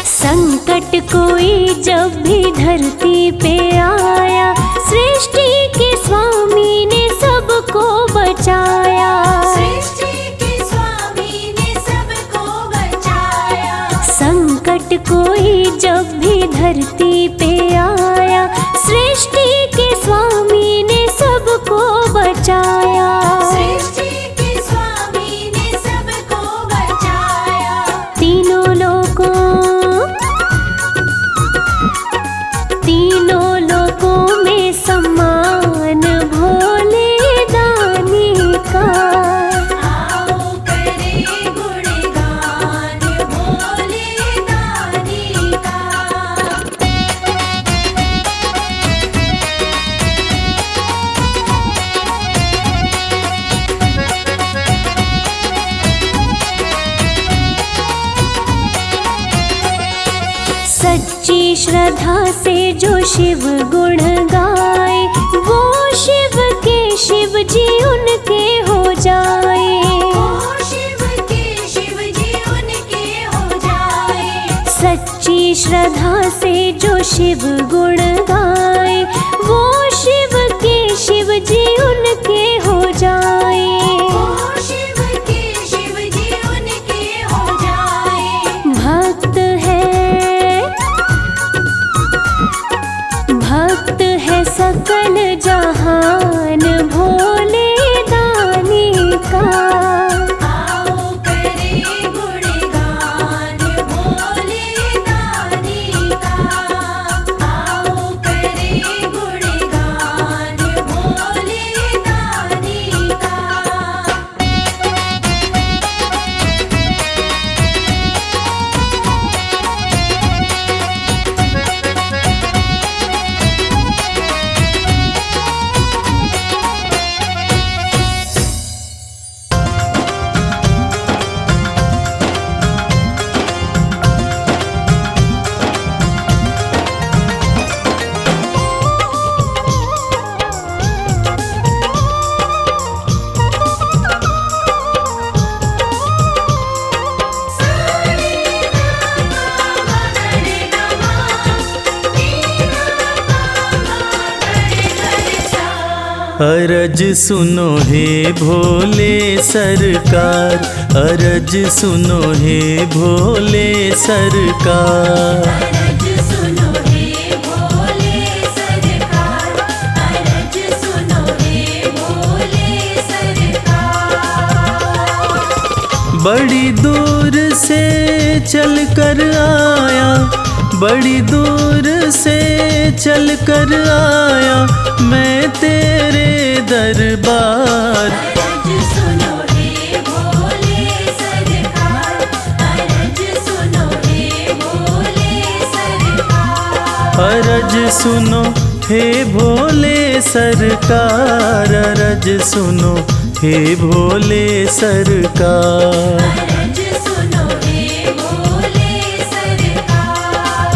संकट कोई जब भी धरती पे आया, सृष्टि के स्वामी ने सबको बचाया। सृष्टि के स्वामी ने सबको बचाया। संकट कोई जब भी धरती पे आया, सृष्टि के स्वामी ने सबको बचाया। सृष्टि के स्वामी ने सबको बचाया। तीनों लोकों में सम्मान भोले दानी का। आओ करे गुणगान भोले दानी का। सच्ची श्रद्धा से जो शिव गुण गाए, वो शिव के शिव जी उनके हो जाए। ओ शिव के शिव जी उनके हो जाए। सच्ची श्रद्धा से जो शिव गुण गाए, वो शिव के शिव जी उनके हो जाए। ओ शिव के शिव जी उनके हो जाए। भक्त है सकल जहान भोले दानी का। आओ करे गुणगान भोले दानी का। आओ करे गुणगान भोले दानी का। अरज सुनो हे भोले सरकार, अरज सुनो हे भोले सरकार। अरज सुनो हे भोले सरकार। अरज सुनो हे भोले सरकार। बड़ी दूर से चल कर आया, बड़ी दूर से चल कर आया मैं तेरे दरबार। अरज सुनो हे भोले सरकार, अरज सुनो हे भोले सरकार। अरज सुनो हे भोले सरकार, अरज सुनो हे भोले सरकार। अरज सुनो हे भोले सरकार।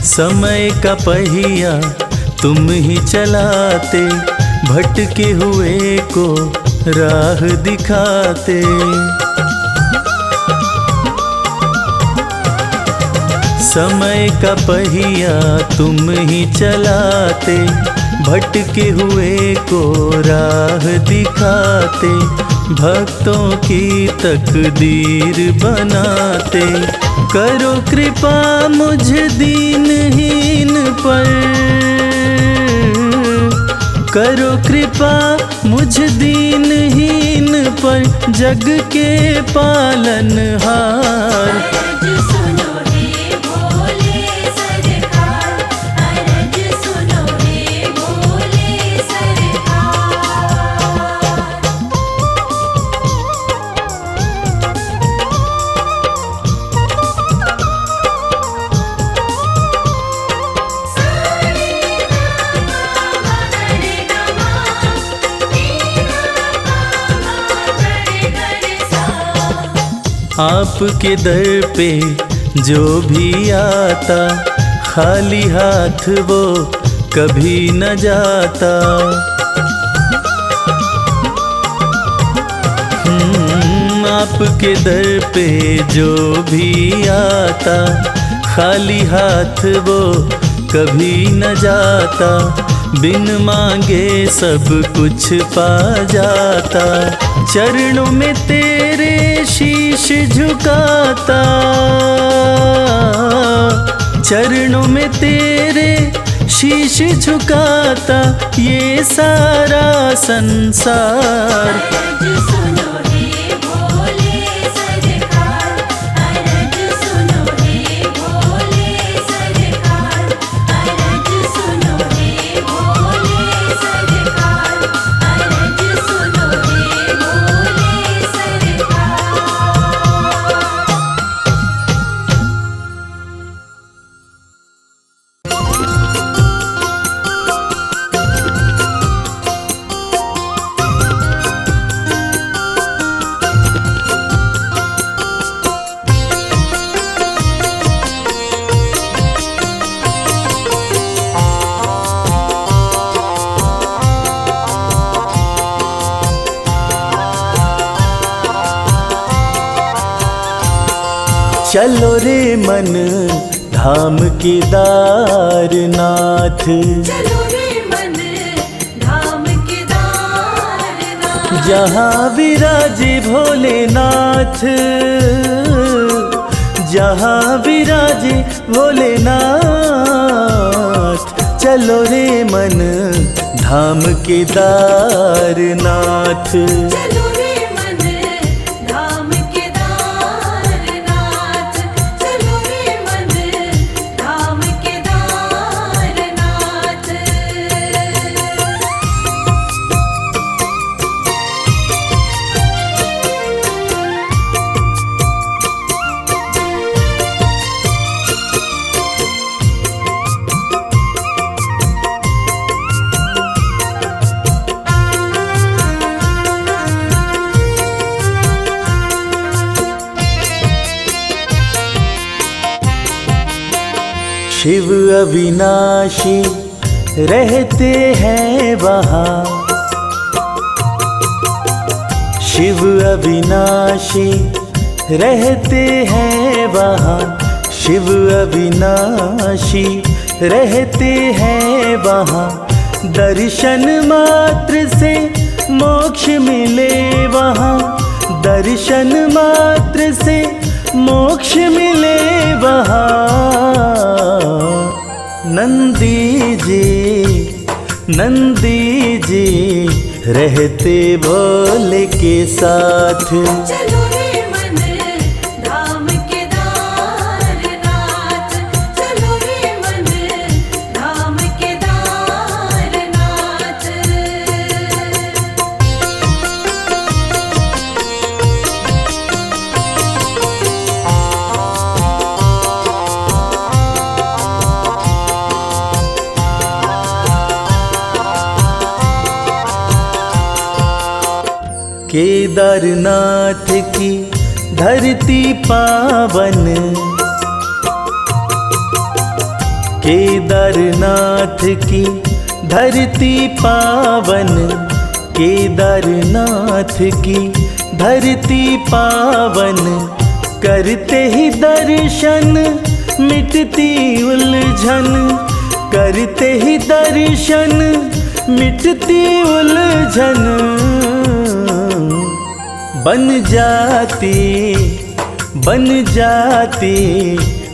समय का पहिया तुम ही चलाते, भटके हुए को राह दिखाते। समय का पहिया तुम ही चलाते, भटके हुए को राह दिखाते। भक्तों की तकदीर बनाते, करो कृपा मुझ दीनहीन पर, करो कृपा मुझ दीनहीन पर, जग के पालनहार। अरज सुनो हे भोले सरकार, अरज सुनो हे भोले सरकार। आपके दर पे जो भी आता, खाली हाथ वो कभी न जाता। आपके दर पे जो भी आता, खाली हाथ वो कभी न जाता। बिन मांगे सब कुछ पा जाता, चरणों में तेरे शीश झुकाता, चरणों में तेरे शीश झुकाता ये सारा संसार। अरज सुनो हे भोले सरकार, अरज सुनो हे भोले सरकार, अरज सुनो हे भोले सरकार, अरज सुनो हे भोले सरकार। चलो रे मन धाम केदारनाथ, चलो रे मन धाम केदारनाथ। जहाँ विराजे भोलेनाथ, जहाँ विराजे भोलेनाथ। चलो रे मन धाम केदारनाथ। चलो रे मन धाम केदारनाथ, चलो रे मन धाम केदारनाथ। शिव अविनाशी रहते हैं वहाँ, शिव अविनाशी रहते हैं वहाँ शिव अविनाशी, रहते हैं वहाँ दर्शन मात्र से मोक्ष मिले वहाँ, दर्शन मात्र से मोक्ष मिले वहाँ। नंदी जी रहते भोले के साथ। चलो रे मन धाम केदारनाथ, चलो रे मन धाम केदारनाथ। केदारनाथ की धरती पावन, केदारनाथ की धरती पावन, केदारनाथ की धरती पावन। करते ही दर्शन मिटती उलझन, करते ही दर्शन मिटती उलझन। बन जाती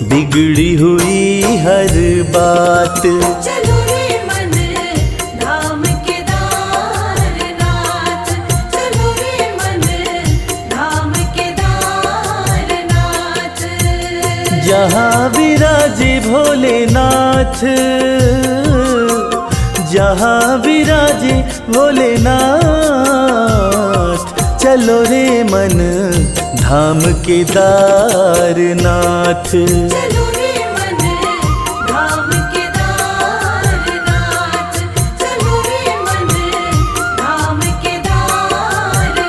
बिगड़ी हुई हर बात। चलो रे मन धाम केदारनाथ, चलो रे मन धाम केदारनाथ। जहाँ विराजे भोलेनाथ, जहाँ विराजे भोलेनाथ। चलो रे मन धाम केदारनाथ। चलो रे मन धाम केदारनाथ, चलो रे मन धाम केदारनाथ।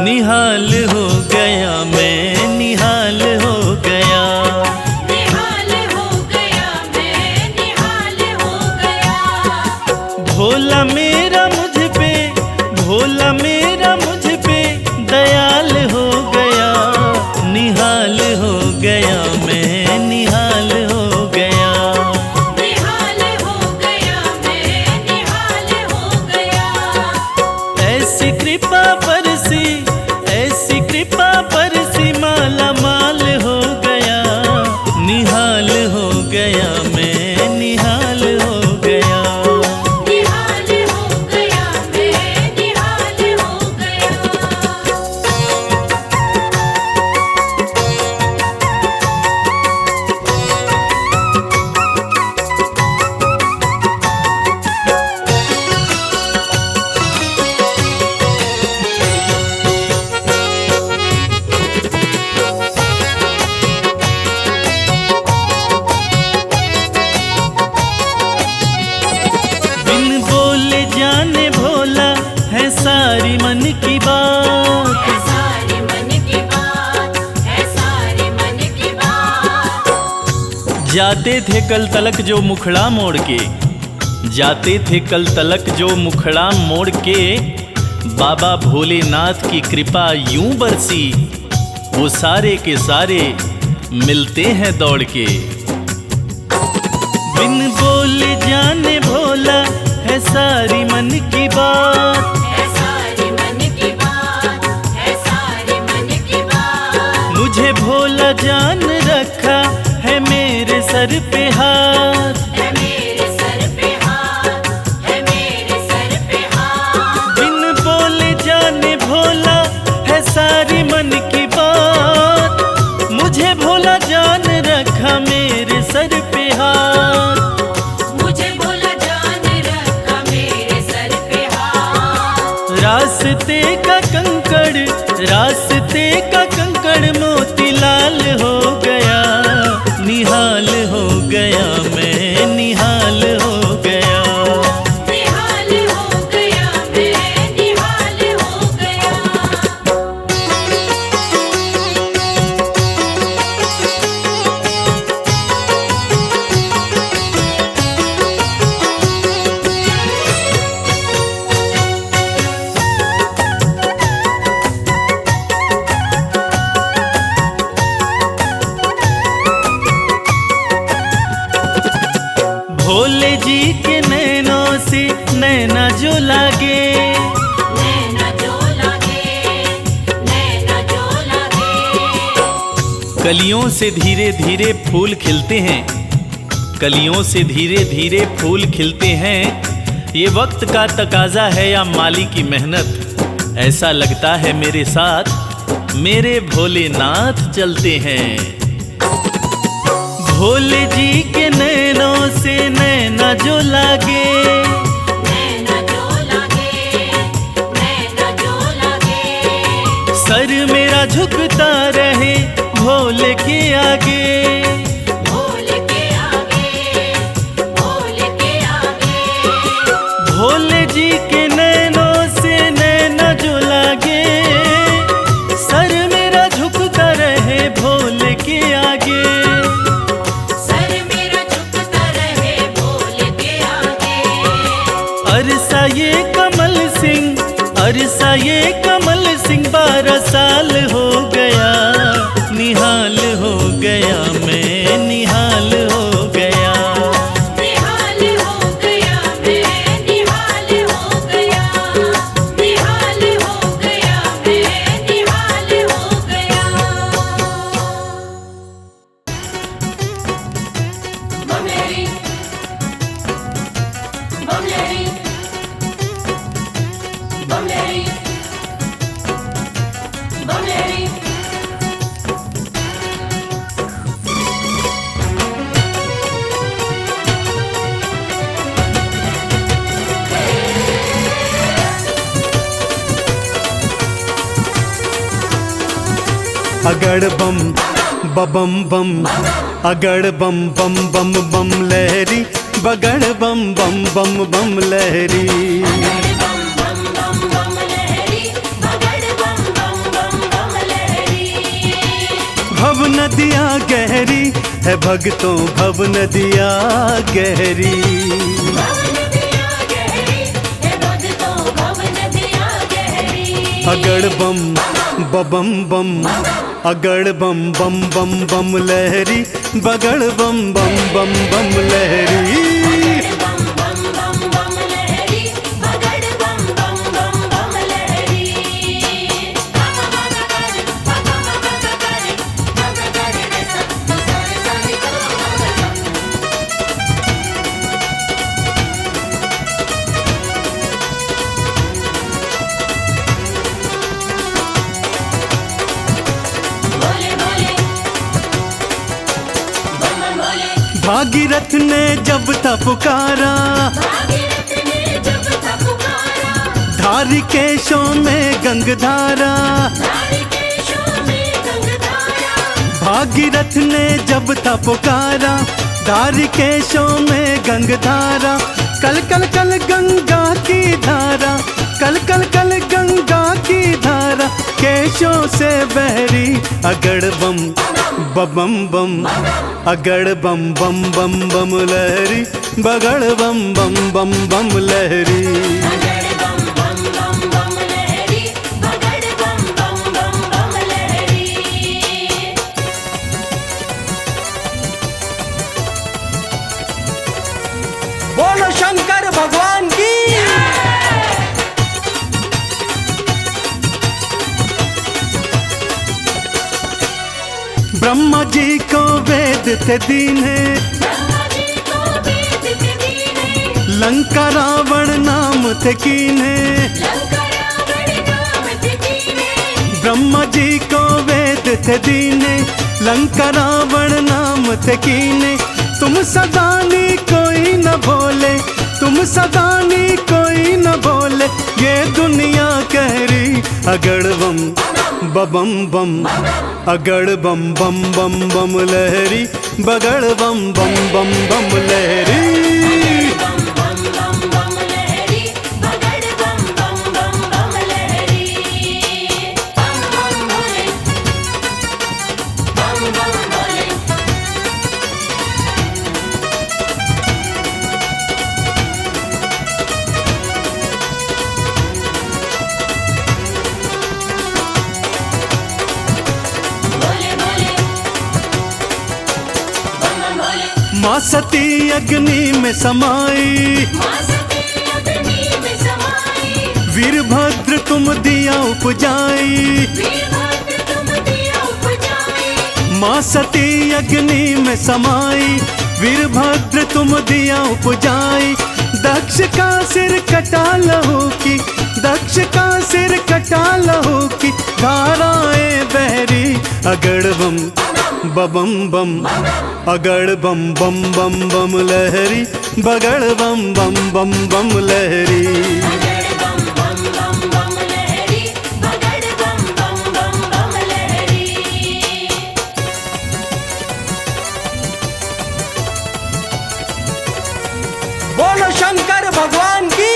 निहाल हो गया मैं, निहाल हो गया, निहाल हो गया मैं, निहाल हो गया। भोला मेरा मुझ पे, भोला मेरा मुझ पे दयाल हो गया। निहाल हो गया मैं, निहाल हो गया, निहाल हो गया मैं, निहाल हो गया। ऐसी कृपा बरसी, ऐसी कृपा बरसी, माला माल हो गया। निहाल हो गया मैं, निहाल हो गया। निहाल हो गया मैं, निहाल हो गया। बिन बोले जाने भोला है सारी मन की बात। है सारी मन की बात, है सारी मन की बात। जाते थे कल तलक जो मुखड़ा मोड़ के, जाते थे कल तलक जो मुखड़ा मोड़ के, बाबा भोलेनाथ की कृपा यूं बरसी, वो सारे के सारे मिलते हैं दौड़ के। बिन बोले जाने भोला है सारी मन की बात। है सारी मन की बात, है सारी मन की बात। मुझे भोला जान रखा है मेरे सर पे हाथ। है मेरे सर पे हाथ, है मेरे सर पे हाथ। बिन बोले जाने भोला है सारी मन की बात। मुझे भोला जान रखा मेरे सर पे हाथ। मुझे भोला जान रखा मेरे सर पे हाथ। रास्ते का कंकड़, रास्ते का कंकड़ मोतीलाल हो गया। कलियों से धीरे धीरे फूल खिलते हैं, कलियों से धीरे धीरे फूल खिलते हैं। ये वक्त का तकाजा है या माली की मेहनत, ऐसा लगता है मेरे साथ मेरे भोलेनाथ चलते हैं। भोले जी के नैनों से नैना जो लागे, नैना जो लागे, नैना जो लागे। सर मेरा झुकता रहे भोले के आगे, भोले के आगे, भोले के आगे। भोले जी के नैनों से नैना जो लागे, सर मेरा झुकता रहे भोले के आगे। सर मेरा झुकता रहे भोले के आगे। अरसा ये कमल सिंह, अरसा ये कमल सिंह 12 साल हो गया, निहाल हो गया मैं, निहाल हो गया। निहाल हो गया मैं, निहाल हो गया। निहाल हो गया मैं, निहाल हो गया। बमलेरी, बमलेरी, बमलेरी, बमलेरी। अगड़ बम बबम बम, अगड़ बम बम बम बम लहरी, बगड़ बम बम बम बम लहरी। बम बम बम बम लहरी, बगड़ बम बम बम बम लहरी। भव नदिया गहरी है भक्तों, भव नदिया गहरी। भवन दिया गहरी है भक्तों, भवन दिया गहरी। अगड़ बम बबम बम, अगड़ बम बम बम बम लहरी, बगड़ बम बम बम बम लहरी। बम बम बम बम लहरी, बगड़ बम बम बम बम लहरी। बाबा बाबा करे, बाबा बाबा करे, बाबा करे रे सब सारे सारे करो बाबा। भोले भोले, बम बम भोले। भागीरथ ने जब था पुकारा, भागीरथ ने जब था पुकारा, धारी केशों में गंगधारा। धारी केशों में गंगधारा। भागीरथ ने जब था पुकारा, धारी केशों में गंगधारा। कल कल कल गंगा की धारा, कल कल कल गंगा की धारा, केशों से बहरी। अगड़ बम बम बम, अगड़ बम बम बम बम लहरी, बगड़ बम बम बम बम लहरी। बगड़ बम बम बम बम लहरी, बगड़ बम बम बम बम लहरी। बोलो शंकर भगवान की। ब्रह्मा जी को वेद थे दीने, ब्रह्मा जी को वेद थे दीने। लंका रावण नाम थे कीने। लंका रावण नाम थे दीने। ब्रह्मा जी को वेद थे दीने, लंका रावण नाम थे कीने। तुम सदानी कोई न बोले, तुम सदानी कोई न बोले, ये दुनिया कह रही। अगड़ बम बम बम, अगड़ बम बम बम बम लहरी, बगड़ बम बम बम बम लहरी। बम बम बम बम लहरी, बगड़ बम बम बम बम लहरी। बम बम भोले, बम बम भोले। भोले भोले, बम बम भोले। माँ सती अग्नि में समाई, माँ सती अग्नि में समाई। वीरभद्र तुम दिया उपजाई। वीरभद्र तुम दिया उपजाई। माँ सती अग्नि में समाई, वीरभद्र तुम दिया उपजाई। दक्ष का सिर कटा लहू की, दक्ष का सिर कटा लहू की, धाराएं बहरी अगड़ बम बम बम, अगड़ बम बम बम बम लहरी, बगड़ बम बम बम बम लहरी। अगड़ बम बम बम बम लहरी, बगड़ बम बम बम बम लहरी। बोलो शंकर भगवान की।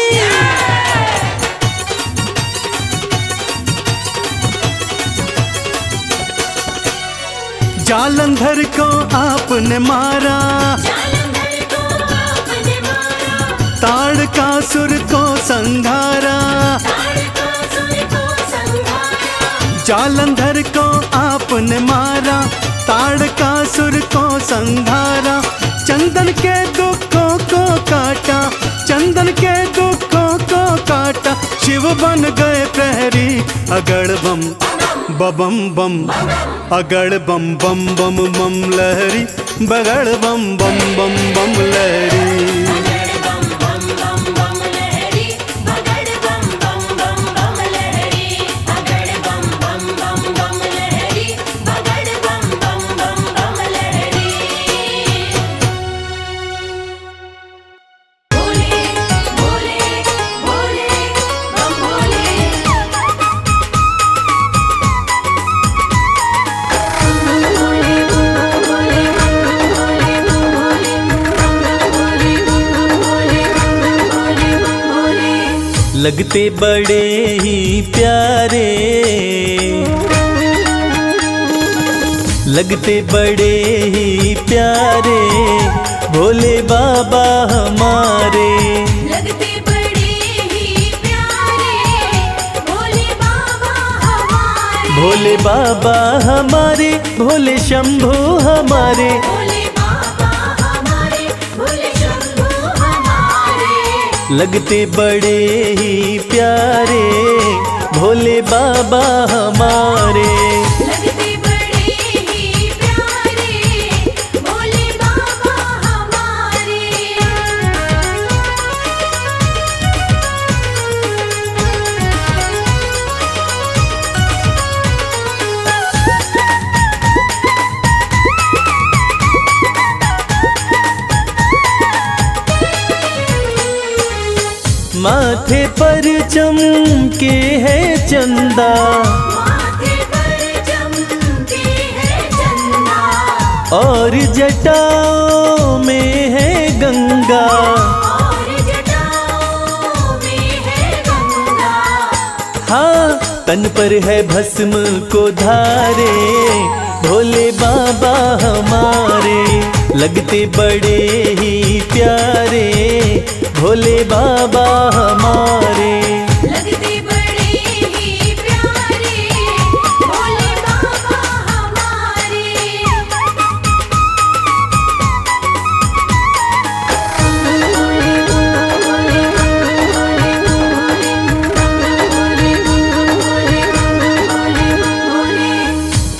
जालंधर को आपने मारा, जालंधर को आपने मारा, ताड़कासुर को संघारा। ताड़कासुर को संहारा। जालंधर को आपने मारा, ताड़कासुर को संघारा। चंदन के दुखों को काटा, चंदन के दुखों को काटा। शिव बन गए प्रहरी अगड़ बम बम बम, अगड़ बम बम बम बम लहरी, बगड़ बम बम बम बम लहरी। अगड़ बम बम बम बम लहरी, बगड़ बम बम बम बम लहरी। अगड़ बम बम बम बम लहरी, बगड़ बम बम बम बम लहरी। भोले भोले भोले बम भोले। लगते बड़े ही प्यारे, लगते बड़े ही प्यारे, भोले बाबा हमारे। लगते बड़े ही प्यारे, भोले बाबा हमारे। भोले बाबा हमारे, भोले शंभू हमारे। भोले बाबा हमारे, भोले शंभू हमारे। लगते बड़े ही प्यारे, भोले बाबा हमारे। लगते बड़े ही प्यारे, भोले बाबा हमारे। माथे पर चमके है चंदा, माथे पर चमके है चंदा, और जटाओं में है गंगा। और जटाओं में है गंगा। हाँ, तन पर है भस्म को धारे, भोले बाबा हमारे। लगते बड़े ही प्यारे, भोले बाबा हमारे। लगते बड़े ही प्यारे, भोले बाबा हमारे।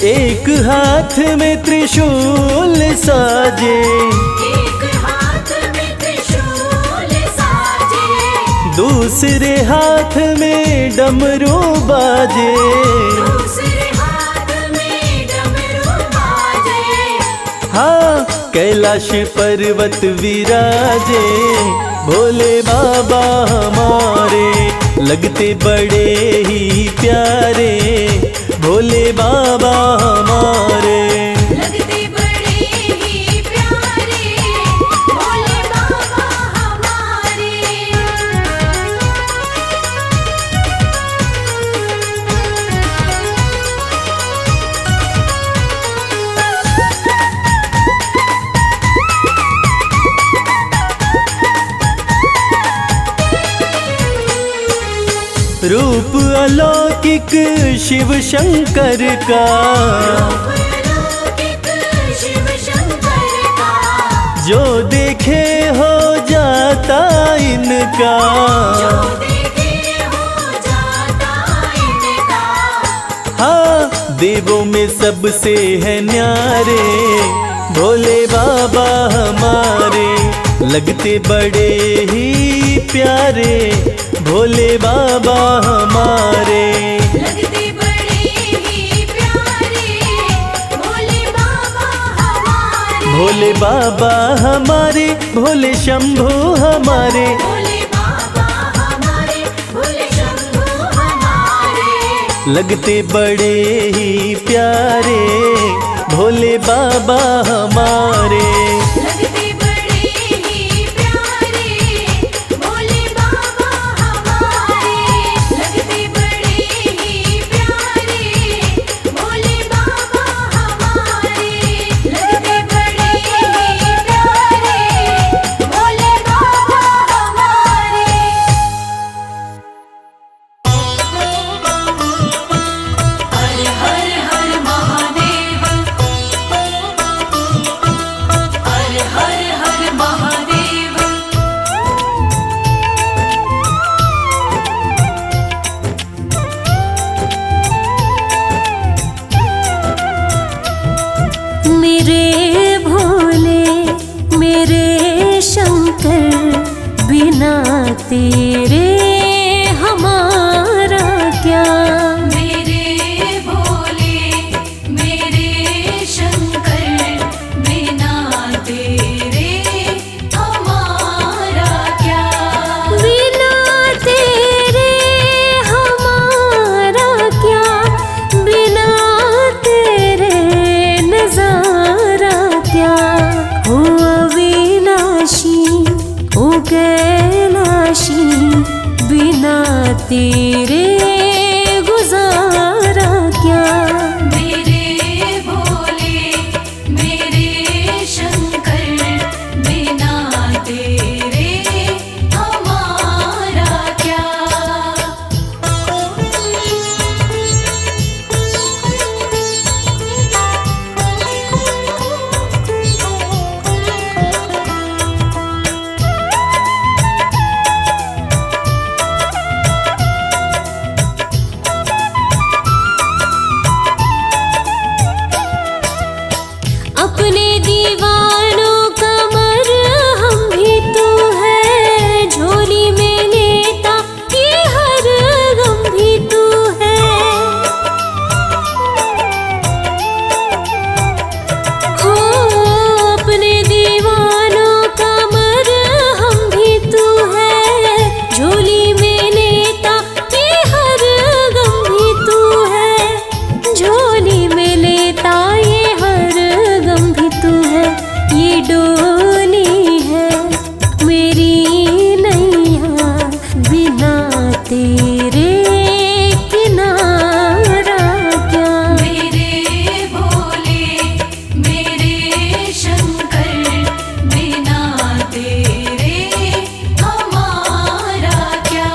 एक हाथ में त्रिशूल साजे, एक हाथ में त्रिशूल साजे, दूसरे हाथ में डमरू बाजे। दूसरे हाथ में डमरू बाजे। हाँ, कैलाश पर्वत विराजे, भोले बाबा हमारे। लगते बड़े ही प्यारे, भोले बाबा हमारे। लगते बड़े ही प्यारे, भोले बाबा हमारे। रूप अलौकिक शिव शंकर का, अलौकिक शिव शंकर का, जो देखे हो जाता इनका। जो देखे हो जाता इनका। हाँ, दे देवों में सबसे है न्यारे, भोले बाबा हमारे लगते बड़े ही प्यारे, भोले बाबा हमारे। लगते बड़े ही प्यारे, भोले बाबा हमारे। भोले बाबा हमारे, भोले शंभू हमारे, भोले बाबा हमारे, भोले शंभू हमारे। लगते बड़े ही प्यारे, भोले बाबा हमारे। लगते बड़े ही प्यारे, भोले बाबा हमारे। लगते बड़े ही प्यारे, भोले बाबा हमारे। लगते बड़े ही प्यारे, भोले बाबा हमारे। हर हर हर महादेव, हर हर हर महादेव। मेरे भोले मेरे शंकर, बिना तेरे हमारा क्या। मेरे भोले मेरे शंकर, बिना तेरे हमारा क्या। बिना तेरे हमारा क्या, बिना तेरे नजारा क्या। हो अविनाशी हो कैलाशी, बिना तेरे गुजारा क्या। मेरे भोले मेरे शंकर, बिना तेरे हमारा क्या। अपने दीवानों का मरहम भी तू है, झोली में लेता ये हर गम भी तू है। हो अपने दीवानों का मरहम भी तू है, झोली में लेता ये हर गम भी तू है। झोली में लेता ये हर गम भी तू है। ये डोली है मेरी नैया, बिना तेरे किनारा क्या। मेरे भोले मेरे शंकर, बिना तेरे हमारा क्या।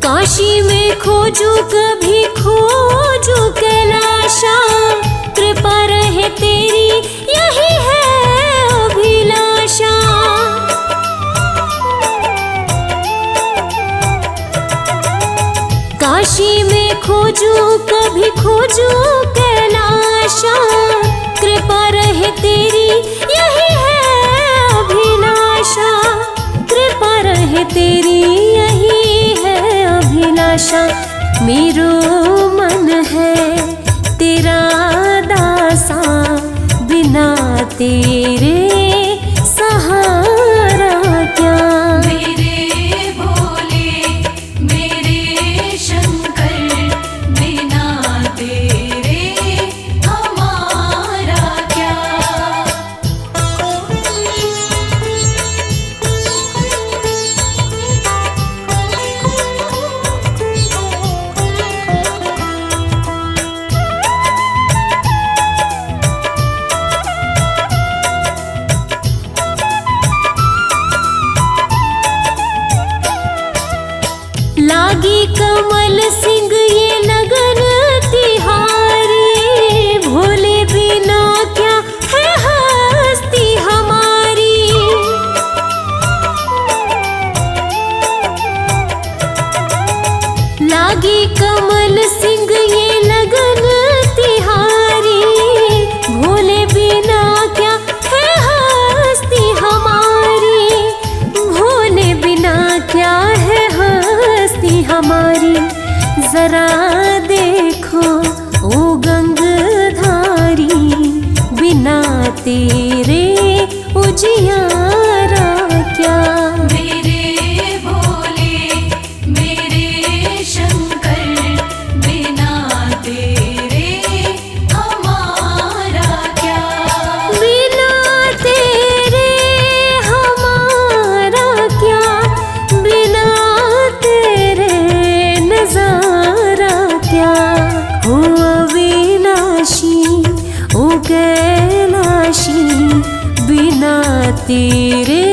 काशी में खोजू कभी खोजू कैलाशा, कृपा रहे तेरी यही है अभिलाषा। काशी में खोजू कभी खोजू कैलाशा, कृपा रहे तेरी यही है अभिलाषा। कृपा रहे तेरी यही है अभिलाषा। मेरो मन है तेरा दासा, बिना तेरे सहारा क्या। मेरे भोले मेरे शंकर, बिना तेरे हमारा क्या। तेरे